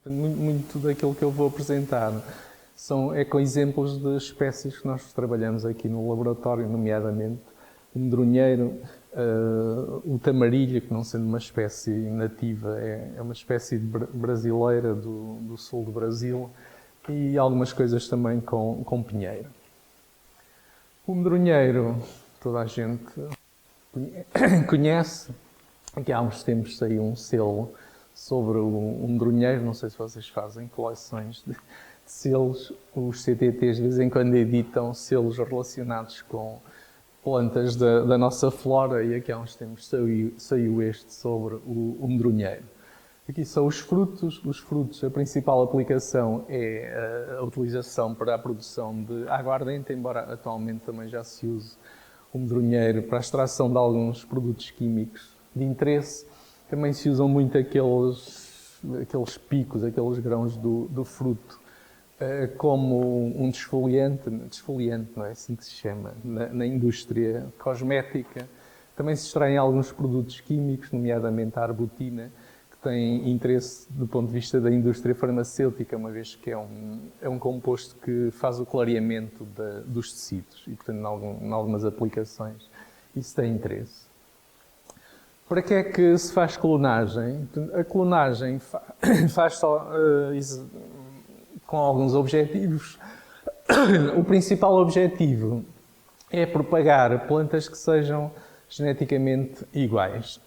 Muito daquilo que eu vou apresentar é com exemplos de espécies que nós trabalhamos aqui no laboratório, nomeadamente o medronheiro, o tamarilho, que não sendo uma espécie nativa, é uma espécie brasileira do sul do Brasil, e algumas coisas também com pinheiro. O medronheiro, toda a gente conhece, que há uns tempos saiu um selo sobre o medronheiro, não sei se vocês fazem coleções de selos, os CTTs de vez em quando editam selos relacionados com plantas da nossa flora, e aqui há uns tempos saiu este sobre o medronheiro. Aqui são os frutos. Os frutos, a principal aplicação é a utilização para a produção de aguardente, embora atualmente também já se use o medronheiro para a extração de alguns produtos químicos de interesse. Também se usam muito aqueles picos, aqueles grãos do fruto, como um desfoliante não é assim que se chama, na indústria cosmética. Também se extraem alguns produtos químicos, nomeadamente a arbutina, que tem interesse do ponto de vista da indústria farmacêutica, uma vez que é um composto que faz o clareamento dos tecidos e, portanto, em algumas aplicações isso tem interesse. Para que é que se faz clonagem? A clonagem faz só com alguns objetivos. O principal objetivo é propagar plantas que sejam geneticamente iguais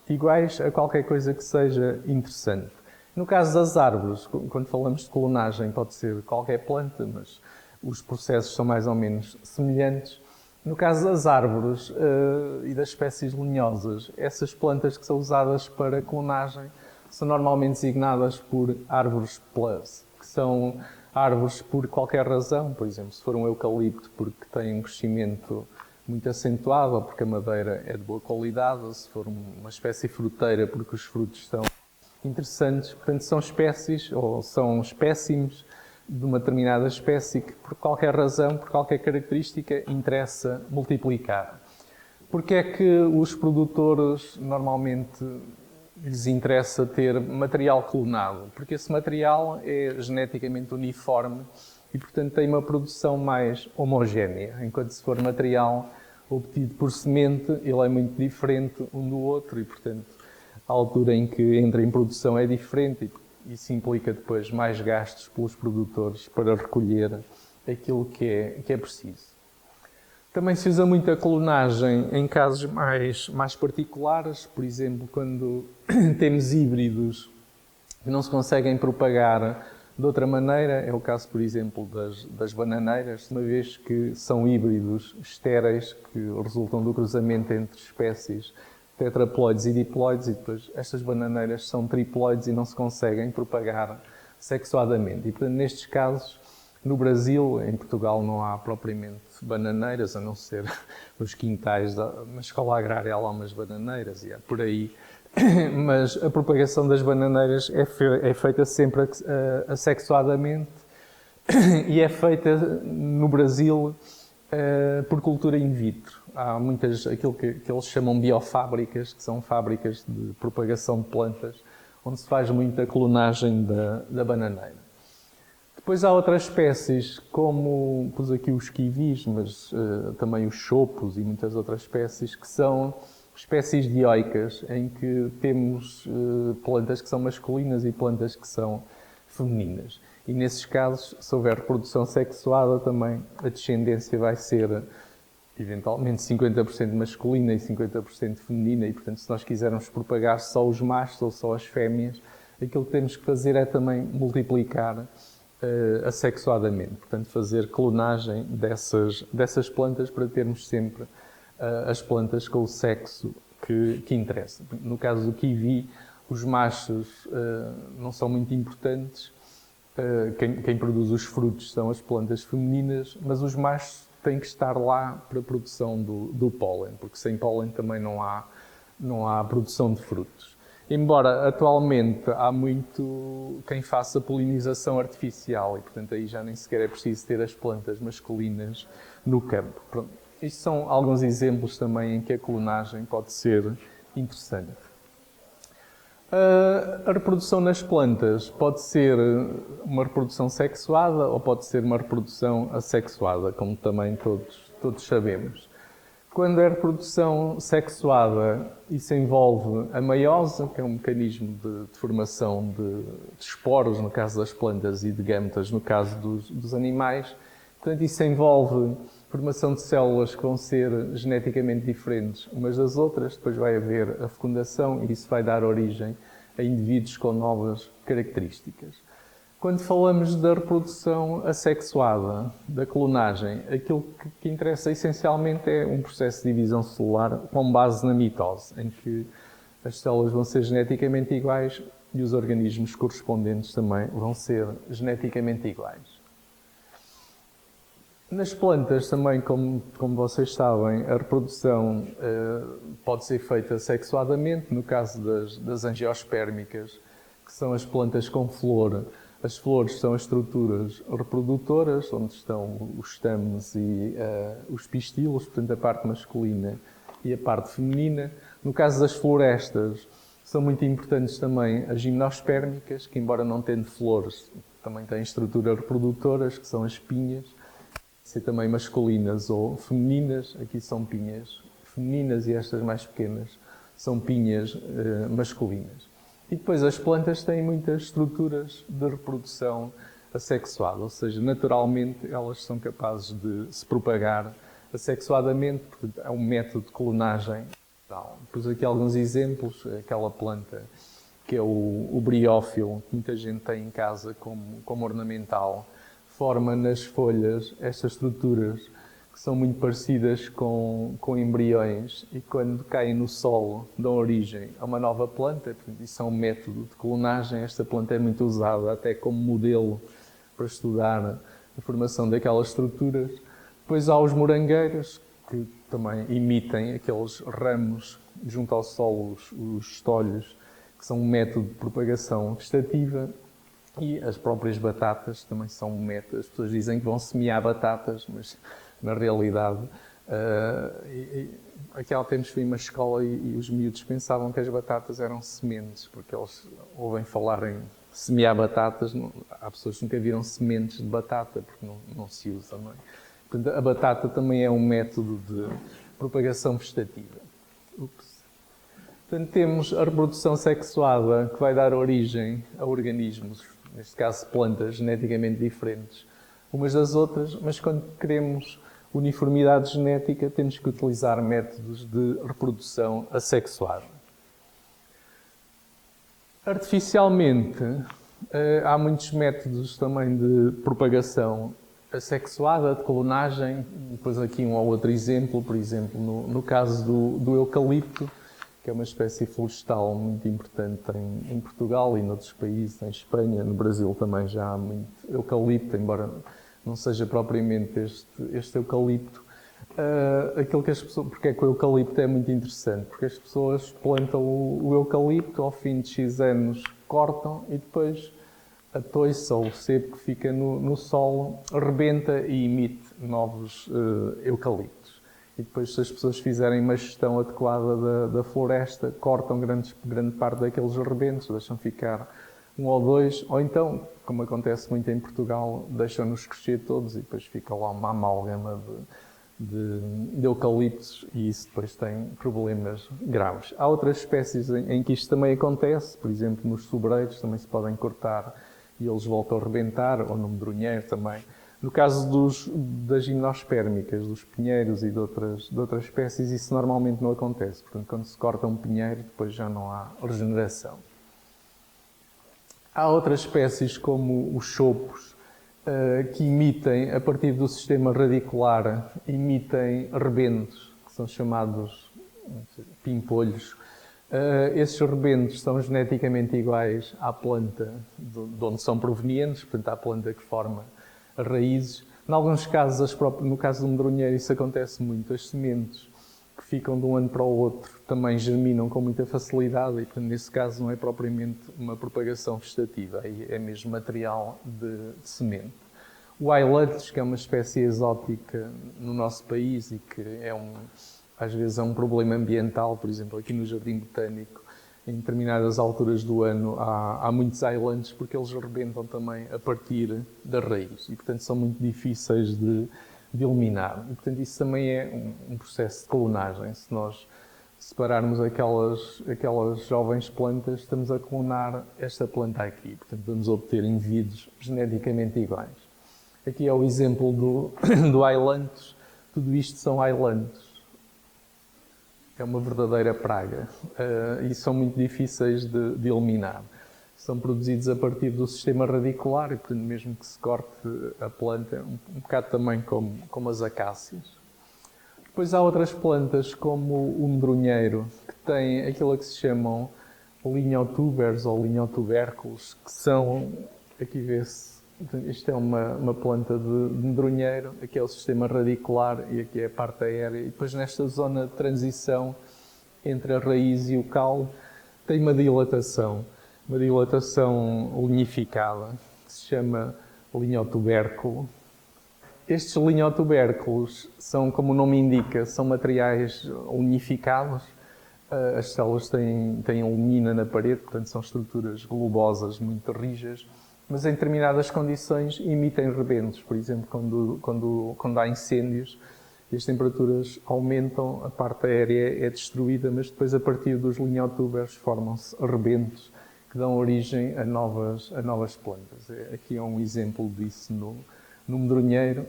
a qualquer coisa que seja interessante. No caso das árvores, quando falamos de clonagem, pode ser qualquer planta, mas os processos são mais ou menos semelhantes. No caso das árvores e das espécies lenhosas, essas plantas que são usadas para clonagem são normalmente designadas por árvores plus, que são árvores por qualquer razão. Por exemplo, se for um eucalipto porque tem um crescimento muito acentuado, ou porque a madeira é de boa qualidade, ou se for uma espécie fruteira porque os frutos são interessantes. Portanto, são espécies ou são espécimes de uma determinada espécie que, por qualquer razão, por qualquer característica, interessa multiplicar. Porque é que os produtores normalmente lhes interessa ter material clonado? Porque esse material é geneticamente uniforme e, portanto, tem uma produção mais homogénea. Enquanto se for material obtido por semente, ele é muito diferente um do outro e, portanto, a altura em que entra em produção é diferente e isso implica depois mais gastos pelos produtores para recolher aquilo que é preciso. Também se usa muito a clonagem em casos mais particulares, por exemplo, quando temos híbridos que não se conseguem propagar de outra maneira. É o caso, por exemplo, das bananeiras, uma vez que são híbridos estéreis que resultam do cruzamento entre espécies tetraploides e diploides, e depois estas bananeiras são triploides e não se conseguem propagar sexuadamente. E, portanto, nestes casos, no Brasil, em Portugal, não há propriamente bananeiras, a não ser nos quintais da escola agrária há lá umas bananeiras e é por aí. Mas a propagação das bananeiras é feita sempre assexuadamente e é feita no Brasil por cultura in vitro. Há aquilo que eles chamam biofábricas, que são fábricas de propagação de plantas, onde se faz muita clonagem da bananeira. Depois há outras espécies, como pus aqui os kiwis, mas também os chopos e muitas outras espécies, que são espécies dioicas, em que temos plantas que são masculinas e plantas que são femininas. E nesses casos, se houver reprodução sexuada, também a descendência vai ser eventualmente 50% masculina e 50% feminina, e portanto, se nós quisermos propagar só os machos ou só as fêmeas, aquilo que temos que fazer é também multiplicar assexuadamente, portanto fazer clonagem dessas plantas para termos sempre as plantas com o sexo que interessa. No caso do kiwi, os machos não são muito importantes, quem produz os frutos são as plantas femininas, mas os machos têm que estar lá para a produção do pólen, porque sem pólen também não há produção de frutos. Embora atualmente há muito quem faça polinização artificial e, portanto, aí já nem sequer é preciso ter as plantas masculinas no campo. Pronto. Isto são alguns exemplos também em que a clonagem pode ser interessante. A reprodução nas plantas pode ser uma reprodução sexuada ou pode ser uma reprodução assexuada, como também todos sabemos. Quando é reprodução sexuada, isso envolve a meiose, que é um mecanismo de formação de esporos, no caso das plantas, e de gametas, no caso dos animais. Portanto, isso envolve formação de células que vão ser geneticamente diferentes umas das outras, depois vai haver a fecundação e isso vai dar origem a indivíduos com novas características. Quando falamos da reprodução assexuada, da clonagem, aquilo que interessa essencialmente é um processo de divisão celular com base na mitose, em que as células vão ser geneticamente iguais e os organismos correspondentes também vão ser geneticamente iguais. Nas plantas também, como vocês sabem, a reprodução pode ser feita sexuadamente, no caso das angiospermicas, que são as plantas com flor. As flores são as estruturas reprodutoras, onde estão os estames e os pistilos, portanto a parte masculina e a parte feminina. No caso das florestas, são muito importantes também as gimnospermicas, que embora não tendo flores, também têm estruturas reprodutoras, que são as pinhas. Ser também masculinas ou femininas, aqui são pinhas femininas e estas mais pequenas são pinhas masculinas. E depois as plantas têm muitas estruturas de reprodução assexuada, ou seja, naturalmente elas são capazes de se propagar assexuadamente, porque é um método de clonagem. Pus aqui alguns exemplos, aquela planta que é o briófilo, que muita gente tem em casa como ornamental, forma nas folhas estas estruturas que são muito parecidas com embriões e quando caem no solo dão origem a uma nova planta. Isso é um método de clonagem. Esta planta é muito usada até como modelo para estudar a formação daquelas estruturas. Depois há os morangueiros, que também imitem aqueles ramos junto ao solo, os estolhos, que são um método de propagação vegetativa. E as próprias batatas também são um método. As pessoas dizem que vão semear batatas, mas na realidade, aqui há tempos fui a uma escola e os miúdos pensavam que as batatas eram sementes, porque eles ouvem falar em semear batatas. Há pessoas que nunca viram sementes de batata, porque não se usa, não é? Portanto, a batata também é um método de propagação vegetativa. Portanto, temos a reprodução sexuada, que vai dar origem a organismos, neste caso plantas, geneticamente diferentes umas das outras, mas quando queremos uniformidade genética, temos que utilizar métodos de reprodução assexuada. Artificialmente, há muitos métodos também de propagação assexuada, de clonagem. Depois aqui um ou outro exemplo, por exemplo, no caso do eucalipto, que é uma espécie florestal muito importante em Portugal e noutros países, em Espanha, no Brasil também já há muito eucalipto, embora não seja propriamente este eucalipto. Aquilo que as pessoas, porque é que o eucalipto é muito interessante? Porque as pessoas plantam o eucalipto, ao fim de X anos cortam e depois a toiça ou o sebo que fica no solo rebenta e emite novos eucaliptos. E depois, se as pessoas fizerem uma gestão adequada da floresta, cortam grande parte daqueles rebentos, deixam ficar um ou dois, ou então, como acontece muito em Portugal, deixam-nos crescer todos e depois fica lá uma amálgama de eucaliptos e isso depois tem problemas graves. Há outras espécies em que isto também acontece, por exemplo, nos sobreiros também se podem cortar e eles voltam a rebentar, ou no medronheiro também. No caso das gimnospermicas, dos pinheiros e de outras espécies, isso normalmente não acontece. Portanto, quando se corta um pinheiro, depois já não há regeneração. Há outras espécies, como os chopos, que emitem, a partir do sistema radicular, emitem rebentos, que são chamados pimpolhos. Esses rebentos são geneticamente iguais à planta de onde são provenientes, portanto, à planta que forma as raízes. Em alguns casos, no caso do medronheiro, isso acontece muito. As sementes que ficam de um ano para o outro também germinam com muita facilidade e, portanto, nesse caso não é propriamente uma propagação vegetativa, aí é mesmo material de semente. O ailanthus, que é uma espécie exótica no nosso país e que às vezes é um problema ambiental, por exemplo, aqui no Jardim Botânico, em determinadas alturas do ano há muitos islands porque eles rebentam também a partir da raiz e, portanto, são muito difíceis de eliminar. E, portanto, isso também é um processo de clonagem. Se nós separarmos aquelas jovens plantas, estamos a clonar esta planta aqui. Portanto, vamos obter indivíduos geneticamente iguais. Aqui é o exemplo do ailanthus. Tudo isto são ailanthus. É uma verdadeira praga e são muito difíceis de eliminar. São produzidos a partir do sistema radicular e, portanto, mesmo que se corte a planta, um bocado também como as acácias. Depois há outras plantas, como o medronheiro, que tem aquilo que se chamam linhotubers ou linhotubérculos, que são, aqui vê-se, isto é uma planta de medronheiro, aqui é o sistema radicular e aqui é a parte aérea. E depois nesta zona de transição entre a raiz e o caule tem uma dilatação linificada, que se chama linhotubérculo. Estes linhotubérculos são, como o nome indica, são materiais linificados. As células têm lignina na parede, portanto são estruturas globosas muito rijas, mas em determinadas condições emitem rebentos. Por exemplo, quando há incêndios e as temperaturas aumentam, a parte aérea é destruída, mas depois a partir dos linhotubers formam-se rebentos que dão origem a novas plantas. Aqui é um exemplo disso no medronheiro.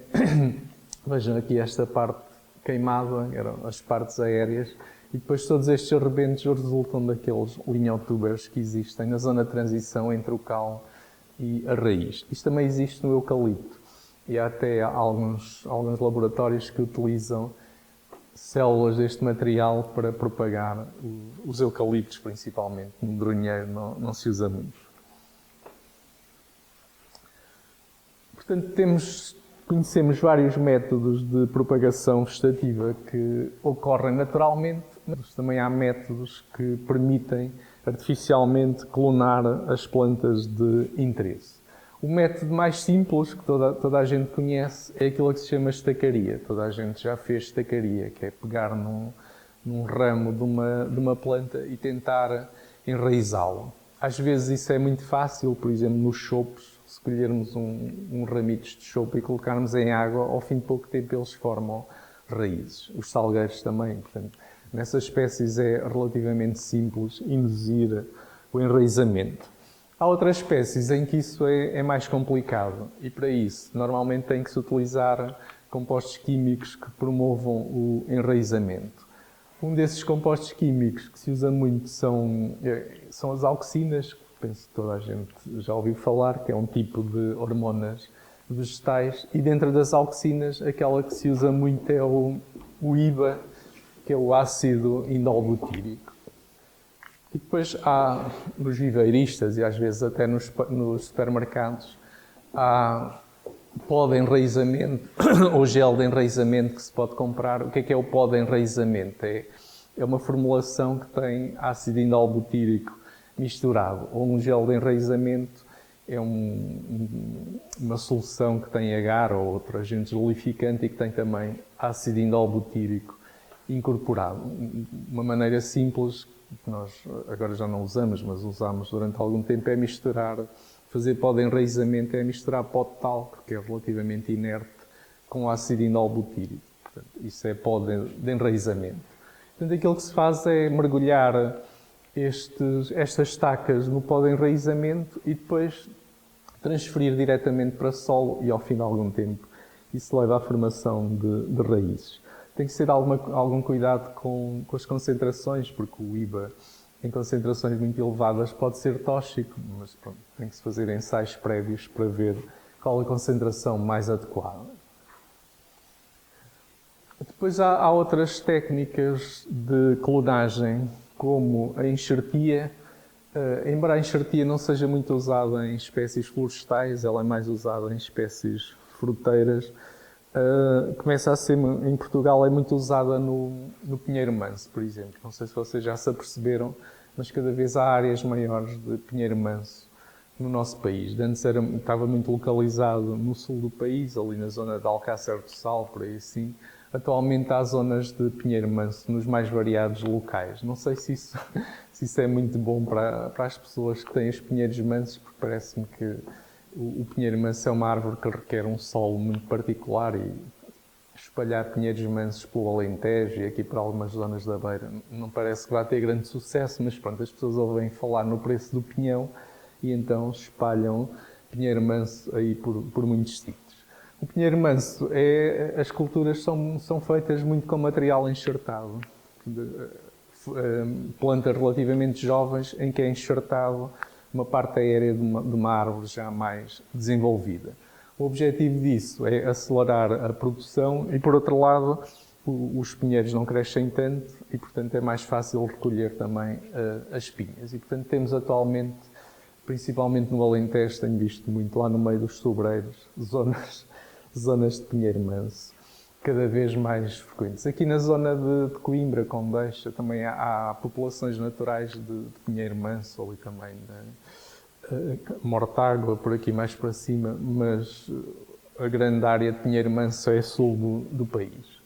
Vejam aqui esta parte queimada, eram as partes aéreas, e depois todos estes rebentos resultam daqueles linhotubers que existem na zona de transição entre o caule e a raiz. Isto também existe no eucalipto e há até alguns laboratórios que utilizam células deste material para propagar os eucaliptos, principalmente. No medronheiro não se usa muito. Portanto, conhecemos vários métodos de propagação vegetativa que ocorrem naturalmente, mas também há métodos que permitem artificialmente clonar as plantas de interesse. O método mais simples, que toda a gente conhece, é aquilo que se chama estacaria. Toda a gente já fez estacaria, que é pegar num ramo de uma planta e tentar enraizá-lo. Às vezes isso é muito fácil, por exemplo, nos chopos, se colhermos um ramito de chopo e colocarmos em água, ao fim de pouco tempo eles formam raízes. Os salgueiros também, portanto, nessas espécies é relativamente simples induzir o enraizamento. Há outras espécies em que isso é mais complicado e para isso normalmente tem que se utilizar compostos químicos que promovam o enraizamento. Um desses compostos químicos que se usa muito são as auxinas, penso que toda a gente já ouviu falar, que é um tipo de hormonas vegetais, e dentro das auxinas aquela que se usa muito é o IBA, que é o ácido indolbutírico. E depois há, nos viveiristas e às vezes até nos supermercados, há pó de enraizamento ou gel de enraizamento que se pode comprar. O que é o pó de enraizamento? É uma formulação que tem ácido indolbutírico misturado. Ou um gel de enraizamento é uma solução que tem agar ou outro agente gelificante e que tem também ácido indolbutírico incorporado. Uma maneira simples que nós agora já não usamos, mas usámos durante algum tempo, é fazer pó de enraizamento, é misturar pó de talco, que é relativamente inerte, com ácido indolbutírico. Portanto, isso é pó de enraizamento. Portanto, aquilo que se faz é mergulhar estas estacas no pó de enraizamento e depois transferir diretamente para solo e ao fim de algum tempo isso leva à formação de raízes. Tem que ser algum cuidado com as concentrações, porque o IBA em concentrações muito elevadas pode ser tóxico, mas pronto, tem que se fazer ensaios prévios para ver qual a concentração mais adequada. Depois há outras técnicas de clonagem, como a enxertia. Embora a enxertia não seja muito usada em espécies florestais, ela é mais usada em espécies fruteiras. Começa a ser, em Portugal, é muito usada no pinheiro manso, por exemplo. Não sei se vocês já se aperceberam, mas cada vez há áreas maiores de pinheiro manso no nosso país. Antes estava muito localizado no sul do país, ali na zona de Alcácer do Sal, por aí assim. atualmente há zonas de pinheiro manso nos mais variados locais. Não sei se isso é muito bom para as pessoas que têm os pinheiros mansos, porque parece-me que o pinheiro manso é uma árvore que requer um solo muito particular e espalhar pinheiros mansos pelo Alentejo e aqui para algumas zonas da Beira não parece que vá ter grande sucesso, mas pronto, as pessoas ouvem falar no preço do pinhão e então espalham pinheiro manso aí por muitos sítios. O pinheiro manso, as culturas são feitas muito com material enxertado, plantas relativamente jovens em que é enxertado uma parte aérea de uma árvore já mais desenvolvida. O objetivo disso é acelerar a produção e, por outro lado, os pinheiros não crescem tanto e, portanto, é mais fácil recolher também as pinhas. E, portanto, temos atualmente, principalmente no Alentejo, tenho visto muito lá no meio dos sobreiros, zonas de pinheiro manso, cada vez mais frequentes. Aqui na zona de Coimbra, Condeixa, também há populações naturais de pinheiro manso, ali também Mortágua, por aqui mais para cima, mas a grande área de pinheiro manso é sul do país.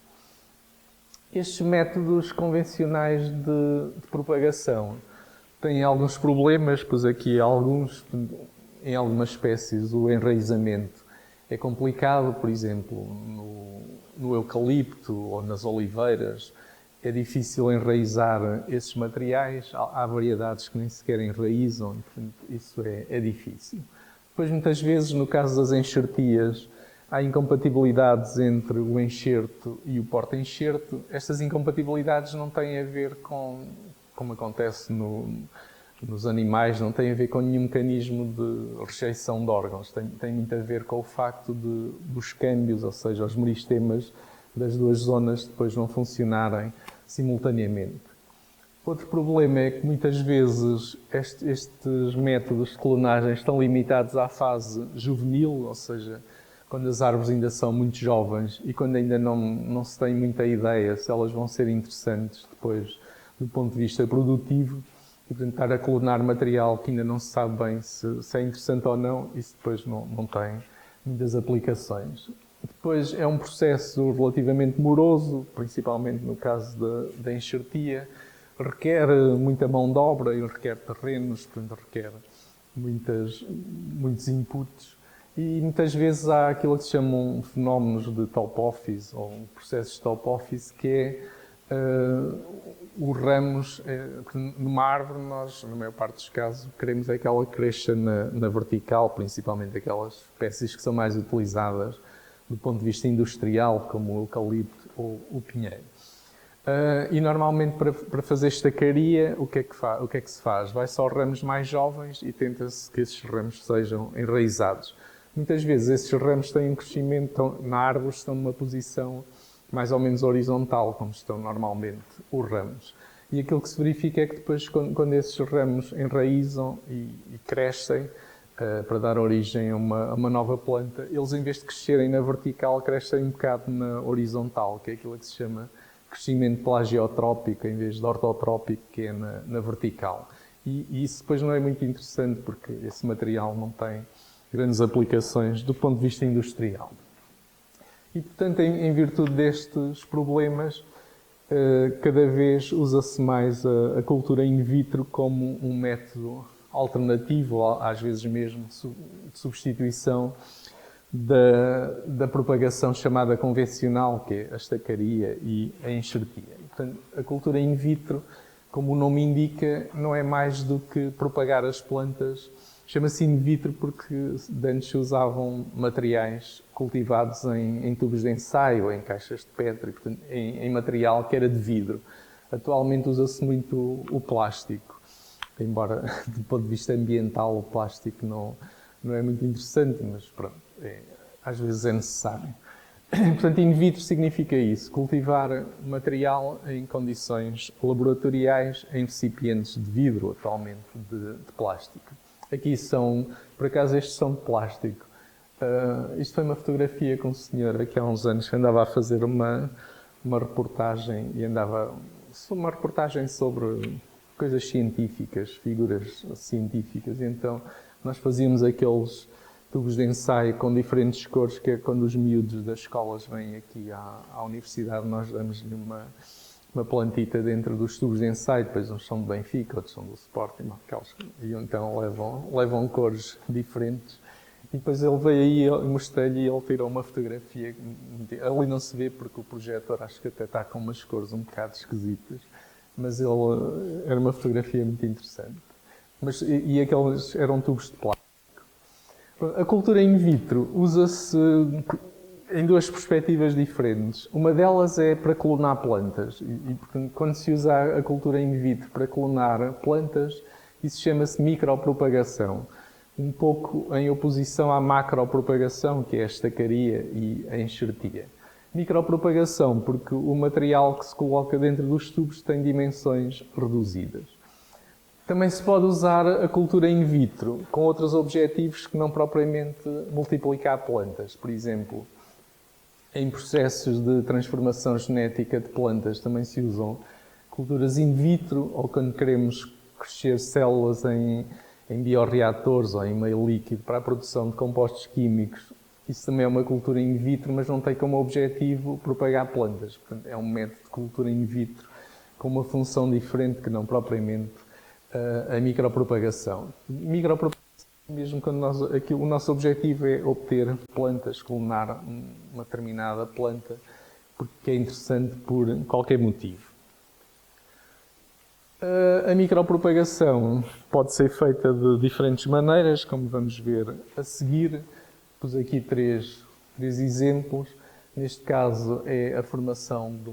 Estes métodos convencionais de propagação têm alguns problemas, pois aqui em algumas espécies o enraizamento é complicado, por exemplo, no eucalipto ou nas oliveiras, é difícil enraizar esses materiais, há variedades que nem sequer enraizam, portanto, isso é difícil. Depois, muitas vezes, no caso das enxertias, há incompatibilidades entre o enxerto e o porta-enxerto. Estas incompatibilidades não têm a ver como acontece nos animais, não têm a ver com nenhum mecanismo de rejeição de órgãos. Tem muito a ver com o facto dos câmbios, ou seja, os meristemas das duas zonas depois não funcionarem simultaneamente. Outro problema é que muitas vezes estes métodos de clonagem estão limitados à fase juvenil, ou seja, quando as árvores ainda são muito jovens e quando ainda não se tem muita ideia se elas vão ser interessantes depois do ponto de vista produtivo, e portanto estar a clonar material que ainda não se sabe bem se é interessante ou não, isso depois não tem muitas aplicações. Depois é um processo relativamente moroso, principalmente no caso da enxertia, requer muita mão de obra e requer terrenos, portanto requer muitos inputs e muitas vezes há aquilo que se chamam fenómenos de top office ou processos de top office que é os ramos, numa árvore nós, na maior parte dos casos, queremos é que ela cresça na vertical, principalmente aquelas espécies que são mais utilizadas do ponto de vista industrial, como o eucalipto ou o pinheiro. E normalmente para fazer estacaria, o que é que se faz? Vai só ramos mais jovens e tenta-se que esses ramos sejam enraizados. Muitas vezes esses ramos têm um crescimento na árvore, estão numa posição mais ou menos horizontal, como estão normalmente os ramos. E aquilo que se verifica é que depois, quando esses ramos enraizam e crescem, para dar origem a uma nova planta, eles em vez de crescerem na vertical, crescem um bocado na horizontal, que é aquilo que se chama crescimento plagiotrópico, em vez de ortotrópico, que é na vertical. E isso depois não é muito interessante, porque esse material não tem grandes aplicações do ponto de vista industrial. E, portanto, em virtude destes problemas, cada vez usa-se mais a cultura in vitro como um método alternativo, às vezes mesmo de substituição da propagação chamada convencional, que é a estacaria e a enxertia. Portanto, a cultura in vitro, como o nome indica, não é mais do que propagar as plantas. Chama-se in vitro porque antes se usavam materiais cultivados em tubos de ensaio, em caixas de Petri, portanto, em material que era de vidro. Atualmente usa-se muito o plástico, embora do ponto de vista ambiental o plástico não é muito interessante, mas pronto, às vezes é necessário. Portanto, in vitro significa isso, cultivar material em condições laboratoriais em recipientes de vidro, atualmente de plástico. Aqui por acaso estes são de plástico. Isto foi uma fotografia com um senhor aqui há uns anos que andava a fazer uma reportagem uma reportagem sobre coisas científicas, figuras científicas. E então nós fazíamos aqueles tubos de ensaio com diferentes cores, que é quando os miúdos das escolas vêm aqui à universidade, nós damos-lhe uma plantita dentro dos tubos de ensaio, depois uns são do Benfica, outros são do Sporting, e então levam cores diferentes. E depois ele veio aí, eu mostrei-lhe e ele tirou uma fotografia. Ali não se vê porque o projetor acho que até está com umas cores um bocado esquisitas, mas era uma fotografia muito interessante. E aqueles eram tubos de plástico. A cultura in vitro usa-se em duas perspectivas diferentes. Uma delas é para clonar plantas. E portanto, quando se usa a cultura in vitro para clonar plantas, isso chama-se micropropagação. Um pouco em oposição à macropropagação, que é a estacaria e a enxertia. Micropropagação, porque o material que se coloca dentro dos tubos tem dimensões reduzidas. Também se pode usar a cultura in vitro com outros objetivos que não propriamente multiplicar plantas. Por exemplo, em processos de transformação genética de plantas também se usam culturas in vitro, ou quando queremos crescer células em bioreatores ou em meio líquido para a produção de compostos químicos. Isso também é uma cultura in vitro, mas não tem como objetivo propagar plantas. Portanto, é um método de cultura in vitro com uma função diferente que não propriamente a micropropagação. Micropropagação, mesmo quando o nosso objetivo é obter plantas, clonar uma determinada planta, porque é interessante por qualquer motivo. A micropropagação pode ser feita de diferentes maneiras, como vamos ver a seguir. Pus aqui três exemplos. Neste caso é a formação de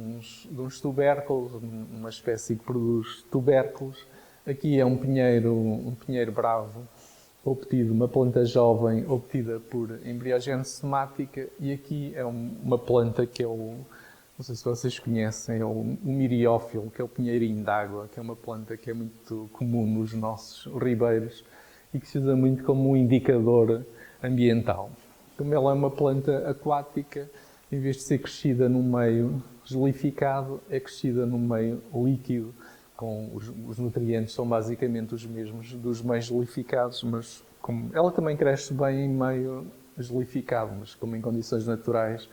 uns tubérculos, uma espécie que produz tubérculos. Aqui é um pinheiro bravo, uma planta jovem obtida por embriogênese somática, e aqui é uma planta que é não sei se vocês conhecem, é o miriófilo, que é o pinheirinho d'água, que é uma planta que é muito comum nos nossos ribeiros e que se usa muito como um indicador ambiental. Como ela é uma planta aquática, em vez de ser crescida num meio gelificado, é crescida num meio líquido, com os nutrientes são basicamente os mesmos dos meios gelificados, mas como ela também cresce bem em meio gelificado, mas como em condições naturais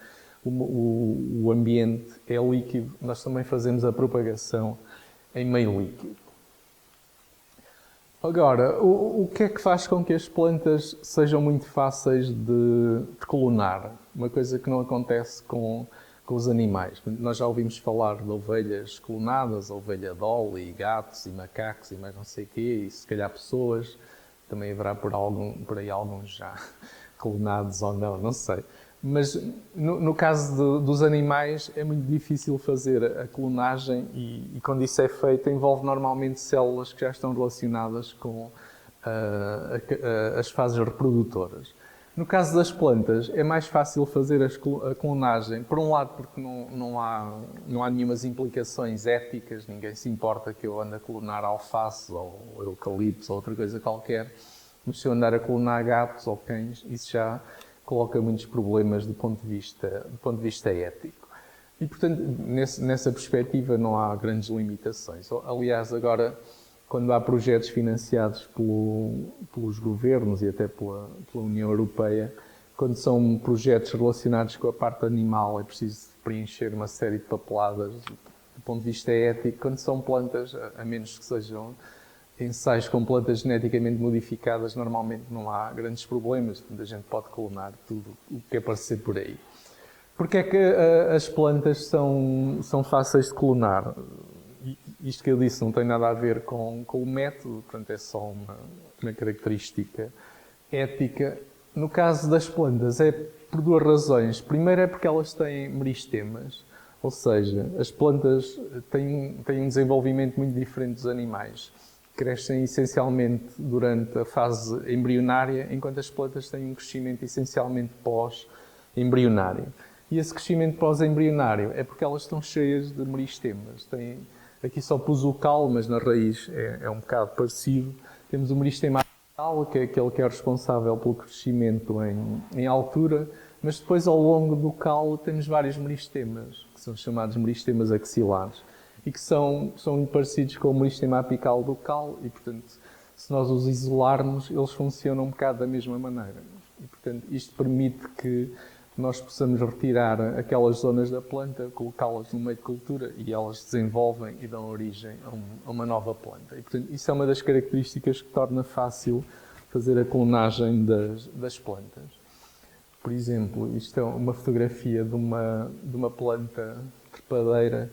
o ambiente é líquido, nós também fazemos a propagação em meio líquido. Agora, o que é que faz com que as plantas sejam muito fáceis de clonar? Uma coisa que não acontece com os animais. Nós já ouvimos falar de ovelhas clonadas, ovelha Dolly, gatos e macacos e mais não sei o quê, e se calhar pessoas, também haverá por aí alguns já clonados ou não sei. Mas no caso dos animais é muito difícil fazer a clonagem e quando isso é feito envolve normalmente células que já estão relacionadas com as fases reprodutoras. No caso das plantas é mais fácil fazer a clonagem, por um lado porque não há nenhumas implicações éticas, ninguém se importa que eu ande a clonar alface ou eucalipto ou outra coisa qualquer, mas se eu andar a clonar gatos ou cães, isso já coloca muitos problemas do ponto de vista ético. E, portanto, nessa perspectiva não há grandes limitações. Aliás, agora, quando há projetos financiados pelos governos e até pela União Europeia, quando são projetos relacionados com a parte animal, é preciso preencher uma série de papeladas do ponto de vista ético. Quando são plantas, a menos que sejam ensaios com plantas geneticamente modificadas, normalmente não há grandes problemas. A gente pode clonar tudo o que aparecer por aí. Porquê é que as plantas são fáceis de clonar? Isto que eu disse não tem nada a ver com o método, portanto é só uma característica ética. No caso das plantas é por duas razões. Primeiro é porque elas têm meristemas, ou seja, as plantas têm um desenvolvimento muito diferente dos animais. Crescem essencialmente durante a fase embrionária, enquanto as plantas têm um crescimento essencialmente pós-embrionário. E esse crescimento pós-embrionário é porque elas estão cheias de meristemas. Aqui só pus o caule, mas na raiz é um bocado parecido. Temos o meristema apical, que é aquele que é responsável pelo crescimento em altura, mas depois ao longo do caule temos vários meristemas, que são chamados meristemas axilares, e que são muito parecidos com o meristema apical do caule e, portanto, se nós os isolarmos, eles funcionam um bocado da mesma maneira. E, portanto, isto permite que nós possamos retirar aquelas zonas da planta, colocá-las no meio de cultura e elas desenvolvem e dão origem a uma nova planta. E, portanto, isso é uma das características que torna fácil fazer a clonagem das plantas. Por exemplo, isto é uma fotografia de uma planta trepadeira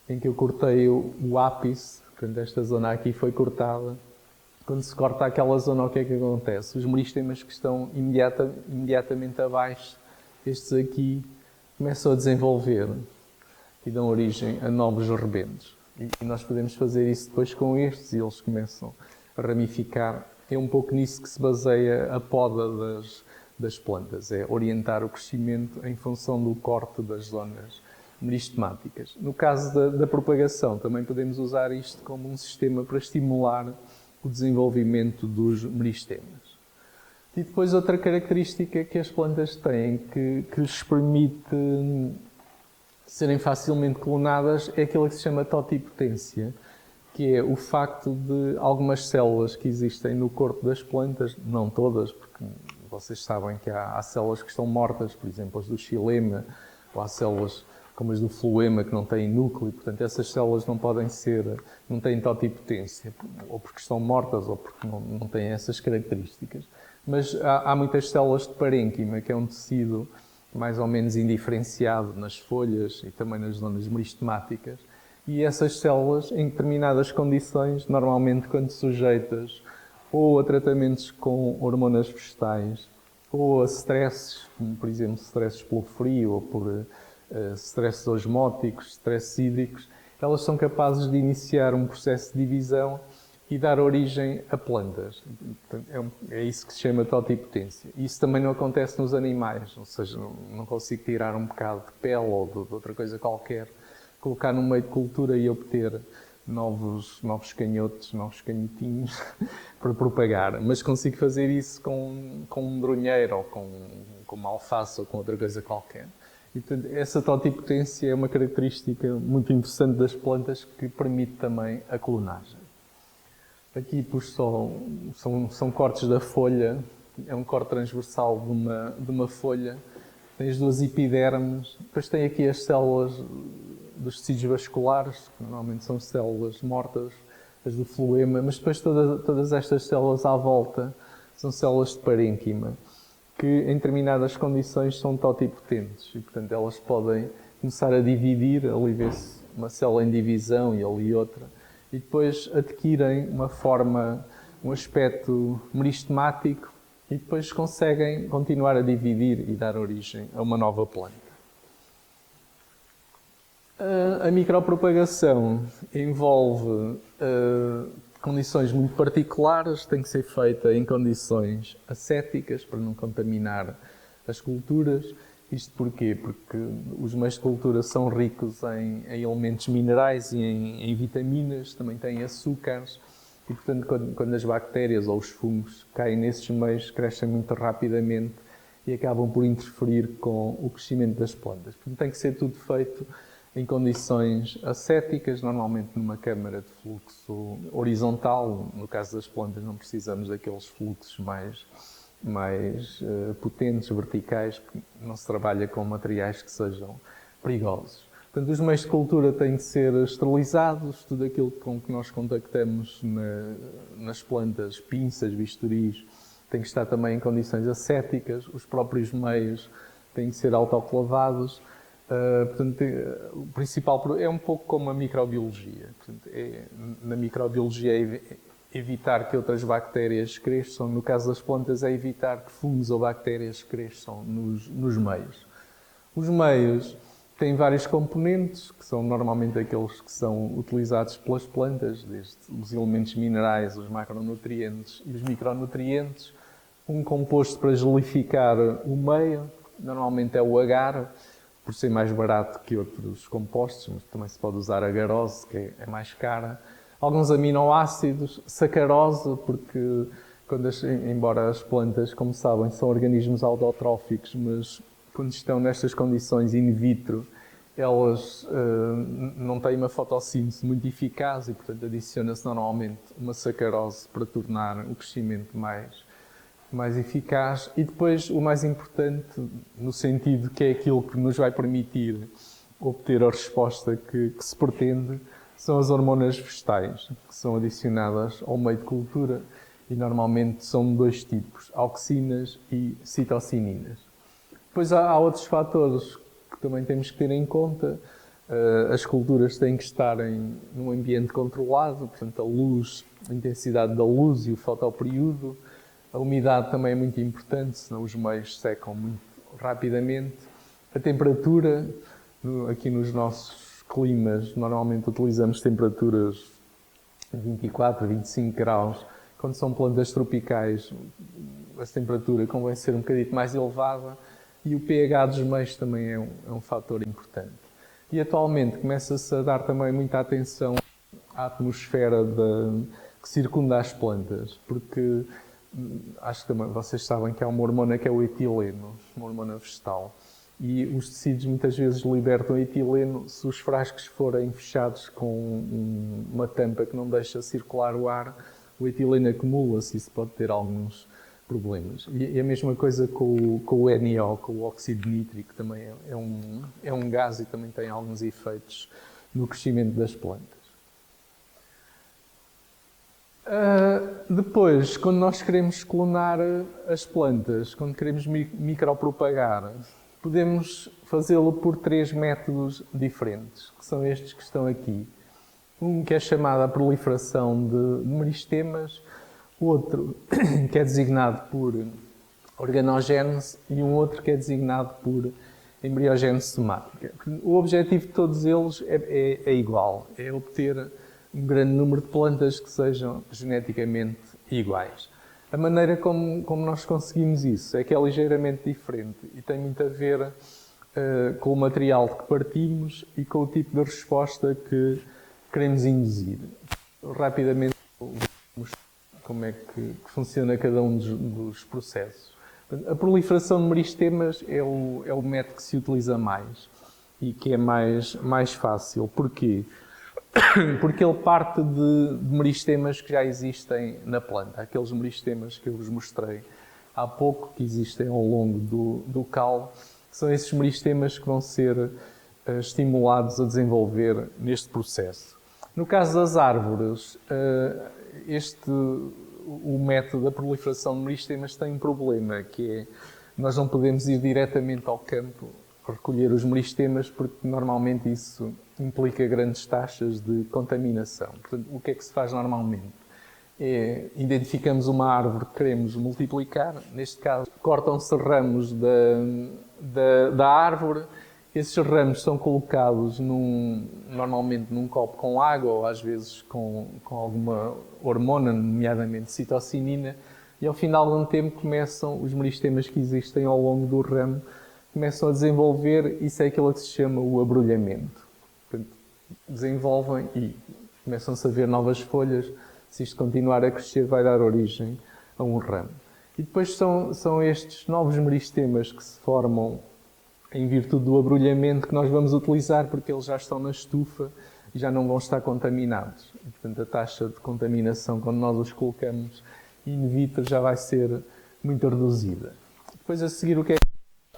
em que eu cortei o ápice, portanto, esta zona aqui foi cortada. Quando se corta aquela zona, o que é que acontece? Os meristemas que estão imediatamente abaixo, estes aqui, começam a desenvolver e dão origem a novos rebentos. E nós podemos fazer isso depois com estes e eles começam a ramificar. É um pouco nisso que se baseia a poda das plantas, é orientar o crescimento em função do corte das zonas meristemáticas. No caso da propagação, também podemos usar isto como um sistema para estimular o desenvolvimento dos meristemas. E depois outra característica que as plantas têm que lhes permite serem facilmente clonadas é aquilo que se chama totipotência, que é o facto de algumas células que existem no corpo das plantas, não todas, porque vocês sabem que há células que estão mortas, por exemplo, as do xilema, ou há células como as do floema que não têm núcleo, portanto essas células não têm totipotência, ou porque estão mortas ou porque não têm essas características. Mas há muitas células de parênquima, que é um tecido mais ou menos indiferenciado nas folhas e também nas zonas meristemáticas, e essas células, em determinadas condições, normalmente quando sujeitas ou a tratamentos com hormonas vegetais, ou a stresses, como por exemplo stresses pelo frio, ou por stresses osmóticos, stresses hídricos, elas são capazes de iniciar um processo de divisão e dar origem a plantas. É isso que se chama totipotência. Isso também não acontece nos animais, ou seja, não consigo tirar um bocado de pele ou de outra coisa qualquer, colocar no meio de cultura e obter novos canhotos, novos canhotinhos para propagar. Mas consigo fazer isso com um drunheiro ou com uma alface ou com outra coisa qualquer. E, portanto, essa totipotência é uma característica muito interessante das plantas que permite também a clonagem. Aqui pus só, são cortes da folha, é um corte transversal de uma folha, tem as duas epidermes, depois tem aqui as células dos tecidos vasculares, que normalmente são células mortas, as do floema, mas depois todas estas células à volta são células de parênquima, que em determinadas condições são totipotentes e, portanto, elas podem começar a dividir, ali vê-se uma célula em divisão e ali outra, e depois adquirem uma forma, um aspecto meristemático e depois conseguem continuar a dividir e dar origem a uma nova planta. A micropropagação envolve condições muito particulares, tem que ser feita em condições ascéticas para não contaminar as culturas. Isto porquê? Porque os meios de cultura são ricos em elementos minerais e em vitaminas, também têm açúcares e, portanto, quando as bactérias ou os fungos caem nesses meios, crescem muito rapidamente e acabam por interferir com o crescimento das plantas. Portanto, tem que ser tudo feito em condições ascéticas, normalmente numa câmara de fluxo horizontal. No caso das plantas não precisamos daqueles fluxos mais potentes, verticais, porque não se trabalha com materiais que sejam perigosos. Portanto, os meios de cultura têm de ser esterilizados, tudo aquilo com que nós contactamos nas plantas, pinças, bisturis, tem que estar também em condições ascéticas, os próprios meios têm que ser autoclavados. Portanto, o principal é um pouco como a microbiologia. Portanto, na microbiologia é evitar que outras bactérias cresçam. No caso das plantas é evitar que fungos ou bactérias cresçam nos meios. Os meios têm vários componentes, que são normalmente aqueles que são utilizados pelas plantas, desde os elementos minerais, os macronutrientes e os micronutrientes. Um composto para gelificar o meio, normalmente é o agar, por ser mais barato que outros compostos, mas também se pode usar agarose, que é mais cara. Alguns aminoácidos, sacarose, porque embora as plantas, como sabem, são organismos autotróficos, mas quando estão nestas condições in vitro, elas não têm uma fotossíntese muito eficaz e, portanto, adiciona-se normalmente uma sacarose para tornar o crescimento mais mais eficaz. E depois, o mais importante, no sentido que é aquilo que nos vai permitir obter a resposta que se pretende, são as hormonas vegetais, que são adicionadas ao meio de cultura e normalmente são de dois tipos, auxinas e citocininas. Depois há outros fatores que também temos que ter em conta. As culturas têm que estar num ambiente controlado, portanto a luz, a intensidade da luz e o fotoperíodo. A umidade também é muito importante, senão os meios secam muito rapidamente. A temperatura, aqui nos nossos climas, normalmente utilizamos temperaturas de 24, 25 graus. Quando são plantas tropicais, a temperatura convém ser um bocadinho mais elevada e o pH dos meios também é um fator importante. E atualmente começa-se a dar também muita atenção à atmosfera que circunda as plantas, porque acho que também vocês sabem que há uma hormona que é o etileno, uma hormona vegetal. E os tecidos muitas vezes libertam etileno se os frascos forem fechados com uma tampa que não deixa circular o ar, o etileno acumula-se e isso pode ter alguns problemas. E a mesma coisa com o NO, com o óxido nítrico, também é um gás e também tem alguns efeitos no crescimento das plantas. Depois, quando nós queremos clonar as plantas, quando queremos micropropagar, podemos fazê-lo por 3 métodos diferentes, que são estes que estão aqui. Um que é chamado a proliferação de meristemas, outro que é designado por organogénese e um outro que é designado por embriogénese somática. O objetivo de todos eles é igual, é obter um grande número de plantas que sejam geneticamente iguais. A maneira como nós conseguimos isso é que é ligeiramente diferente e tem muito a ver com o material de que partimos e com o tipo de resposta que queremos induzir. Rapidamente vamos como é que funciona cada um dos processos. A proliferação de meristemas é o método que se utiliza mais e que é mais fácil. Porquê? Porque ele parte de meristemas que já existem na planta. Aqueles meristemas que eu vos mostrei há pouco, que existem ao longo do caule, são esses meristemas que vão ser estimulados a desenvolver neste processo. No caso das árvores, o método da proliferação de meristemas tem um problema, que é nós não podemos ir diretamente ao campo recolher os meristemas, porque normalmente isso implica grandes taxas de contaminação. Portanto, o que é que se faz normalmente? Identificamos uma árvore que queremos multiplicar, neste caso cortam-se ramos da árvore, esses ramos são colocados normalmente num copo com água ou às vezes com alguma hormona, nomeadamente citocinina, e ao final de um tempo começam os meristemas que existem ao longo do ramo começam a desenvolver, isso é aquilo que se chama o abrolhamento. Portanto, desenvolvem e começam-se a ver novas folhas. Se isto continuar a crescer, vai dar origem a um ramo. E depois são estes novos meristemas que se formam em virtude do abrolhamento que nós vamos utilizar, porque eles já estão na estufa e já não vão estar contaminados. E, portanto, a taxa de contaminação, quando nós os colocamos in vitro, já vai ser muito reduzida. Depois, a seguir, o que é que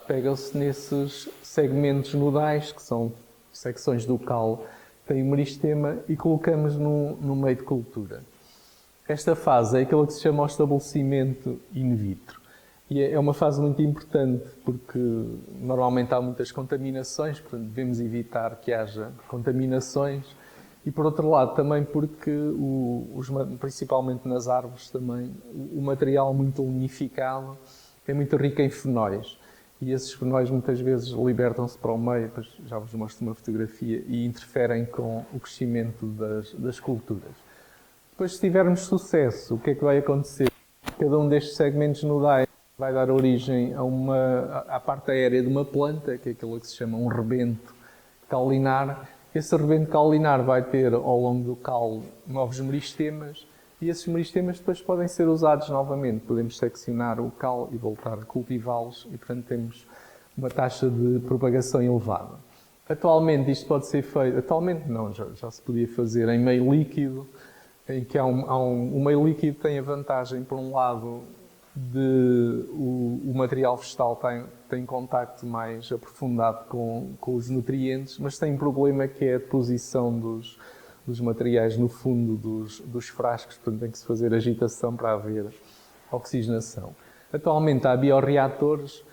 pega-se nesses segmentos nodais, que são secções do caule que têm o meristema, e colocamos no meio de cultura. Esta fase é aquela que se chama o estabelecimento in vitro. E é uma fase muito importante, porque normalmente há muitas contaminações, portanto devemos evitar que haja contaminações. E por outro lado também porque, principalmente nas árvores também, o material muito lignificado é muito rico em fenóis. E esses fenóis muitas vezes libertam-se para o meio, depois já vos mostro uma fotografia, e interferem com o crescimento das culturas. Depois, se tivermos sucesso, o que é que vai acontecer? Cada um destes segmentos nodais vai dar origem à parte aérea de uma planta, que é aquilo que se chama um rebento caulinar. Esse rebento caulinar vai ter, ao longo do caule, novos meristemas, e esses meristemas depois podem ser usados novamente. Podemos seccionar o caule e voltar a cultivá-los, e portanto temos uma taxa de propagação elevada. Atualmente isto pode ser feito, atualmente não, já se podia fazer em meio líquido, em que o meio líquido tem a vantagem, por um lado, o material vegetal tem contacto mais aprofundado com os nutrientes, mas tem um problema que é a deposição dos materiais no fundo dos frascos, portanto tem que se fazer agitação para haver oxigenação. Atualmente há bioreatores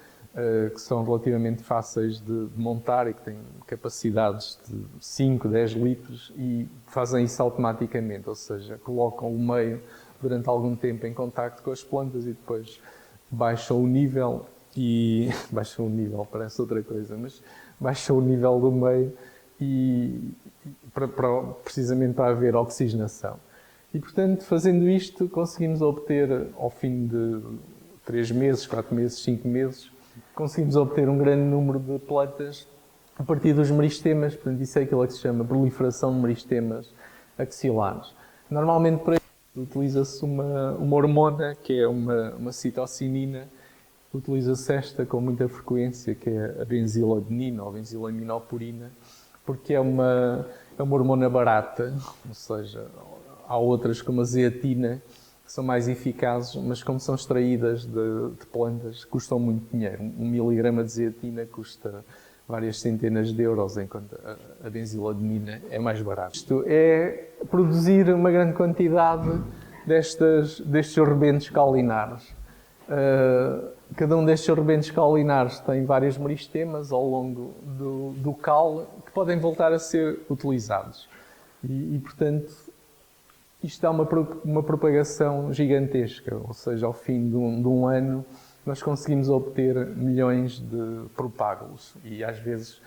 que são relativamente fáceis de montar e que têm capacidades de 5, 10 litros e fazem isso automaticamente, ou seja, colocam o meio durante algum tempo em contacto com as plantas e depois baixam o nível baixam o nível, parece outra coisa, mas baixam o nível do meio precisamente para haver oxigenação. E, portanto, fazendo isto, conseguimos obter, ao fim de 3 meses, 4 meses, 5 meses, conseguimos obter um grande número de plantas a partir dos meristemas. Portanto, isso é aquilo que se chama proliferação de meristemas axilares. Normalmente, para isso, utiliza-se uma hormona, que é uma citocinina. Utiliza-se esta com muita frequência, que é a benziladenina ou benzilaminopurina, porque é uma hormona barata, ou seja, há outras como a zeatina, que são mais eficazes, mas como são extraídas de plantas, custam muito dinheiro. 1 miligrama de zeatina custa várias centenas de euros, enquanto a benziladenina é mais barata. Isto é produzir uma grande quantidade destes rebentos caulinares. Cada um destes rebentos caulinares tem vários meristemas ao longo do caule que podem voltar a ser utilizados. E portanto, isto dá uma propagação gigantesca, ou seja, ao fim de um ano nós conseguimos obter milhões de propágulos e às vezes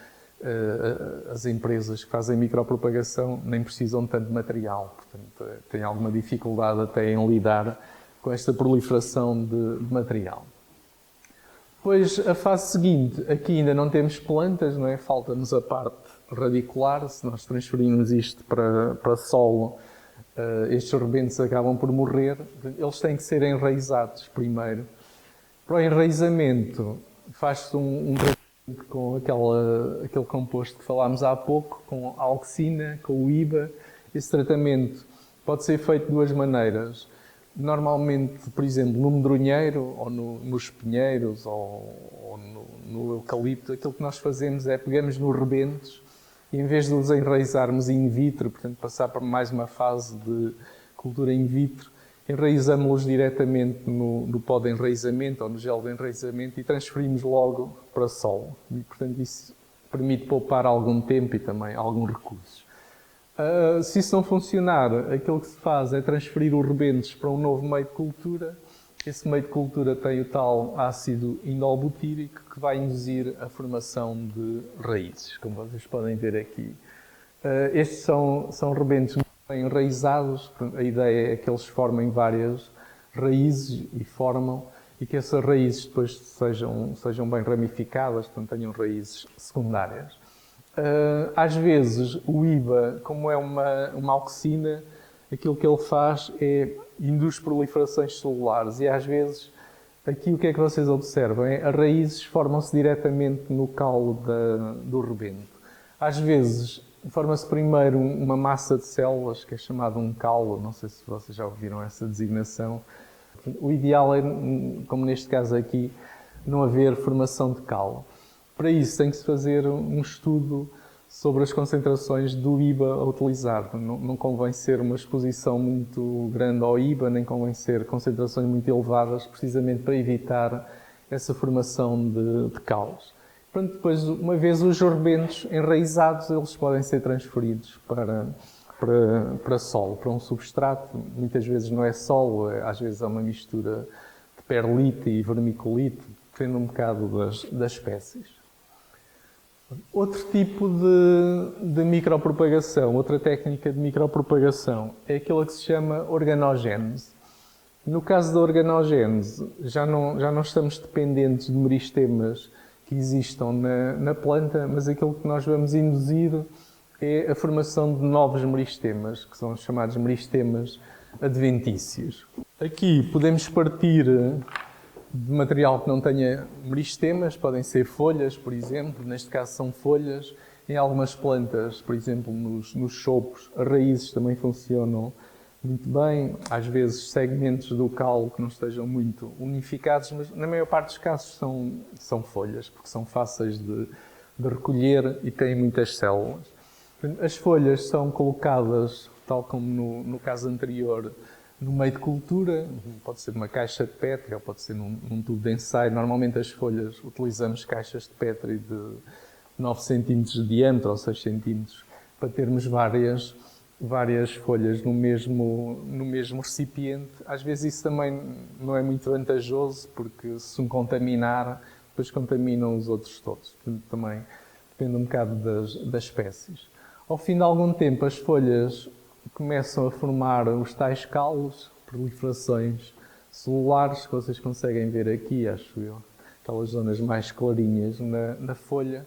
as empresas que fazem micropropagação nem precisam de tanto material, portanto têm alguma dificuldade até em lidar com esta proliferação de material. Depois, a fase seguinte, aqui ainda não temos plantas, não é? Falta-nos a parte radicular. Se nós transferirmos isto para solo, estes rebentos acabam por morrer. Eles têm que ser enraizados primeiro. Para o enraizamento, faz-se um tratamento com aquele composto que falámos há pouco, com a auxina, com o IBA. Esse tratamento pode ser feito de 2 maneiras. Normalmente, por exemplo, no medronheiro, ou nos pinheiros, ou no eucalipto, aquilo que nós fazemos é pegamos nos rebentos e, em vez de os enraizarmos in vitro, portanto, passar para mais uma fase de cultura in vitro, enraizamos-los diretamente no pó de enraizamento ou no gel de enraizamento e transferimos logo para solo. E, portanto, isso permite poupar algum tempo e também alguns recursos. Se isso não funcionar, aquilo que se faz é transferir os rebentos para um novo meio de cultura. Esse meio de cultura tem o tal ácido indolbutírico que vai induzir a formação de raízes, como vocês podem ver aqui. Estes são rebentos bem enraizados. A ideia é que eles formem várias raízes e que essas raízes depois sejam bem ramificadas, portanto tenham raízes secundárias. Às vezes, o IBA, como é uma auxina, aquilo que ele faz é induz proliferações celulares e às vezes, aqui o que é que vocês observam? As raízes formam-se diretamente no caule do rebento. Às vezes, forma-se primeiro uma massa de células, que é chamada um caule, não sei se vocês já ouviram essa designação. O ideal é, como neste caso aqui, não haver formação de caule. Para isso tem que se fazer um estudo sobre as concentrações do IBA a utilizar. Não convém ser uma exposição muito grande ao IBA, nem convém ser concentrações muito elevadas, precisamente para evitar essa formação de caules. Portanto, depois, uma vez os rebentos enraizados, eles podem ser transferidos para solo, para um substrato. Muitas vezes não é solo, às vezes é uma mistura de perlite e vermiculite, depende um bocado das espécies. Outro tipo de micropropagação, outra técnica de micropropagação, é aquela que se chama organogénese. No caso da organogénese, já não estamos dependentes de meristemas que existam na planta, mas aquilo que nós vamos induzir é a formação de novos meristemas, que são os chamados meristemas adventícios. Aqui podemos partir de material que não tenha meristemas, podem ser folhas, por exemplo, neste caso são folhas. Em algumas plantas, por exemplo, nos choupos, as raízes também funcionam muito bem, às vezes segmentos do caule que não estejam muito unificados, mas na maior parte dos casos são folhas, porque são fáceis de recolher e têm muitas células. As folhas são colocadas, tal como no caso anterior, no meio de cultura, pode ser numa caixa de Petri ou pode ser num tubo de ensaio. Normalmente as folhas utilizamos caixas de Petri de 9 cm de diâmetro ou 6 cm para termos várias folhas no mesmo recipiente. Às vezes isso também não é muito vantajoso, porque se um contaminar, depois contaminam os outros todos. Portanto, também depende um bocado das espécies. Ao fim de algum tempo, as folhas começam a formar os tais calos, proliferações celulares, que vocês conseguem ver aqui, acho eu, aquelas zonas mais clarinhas na folha.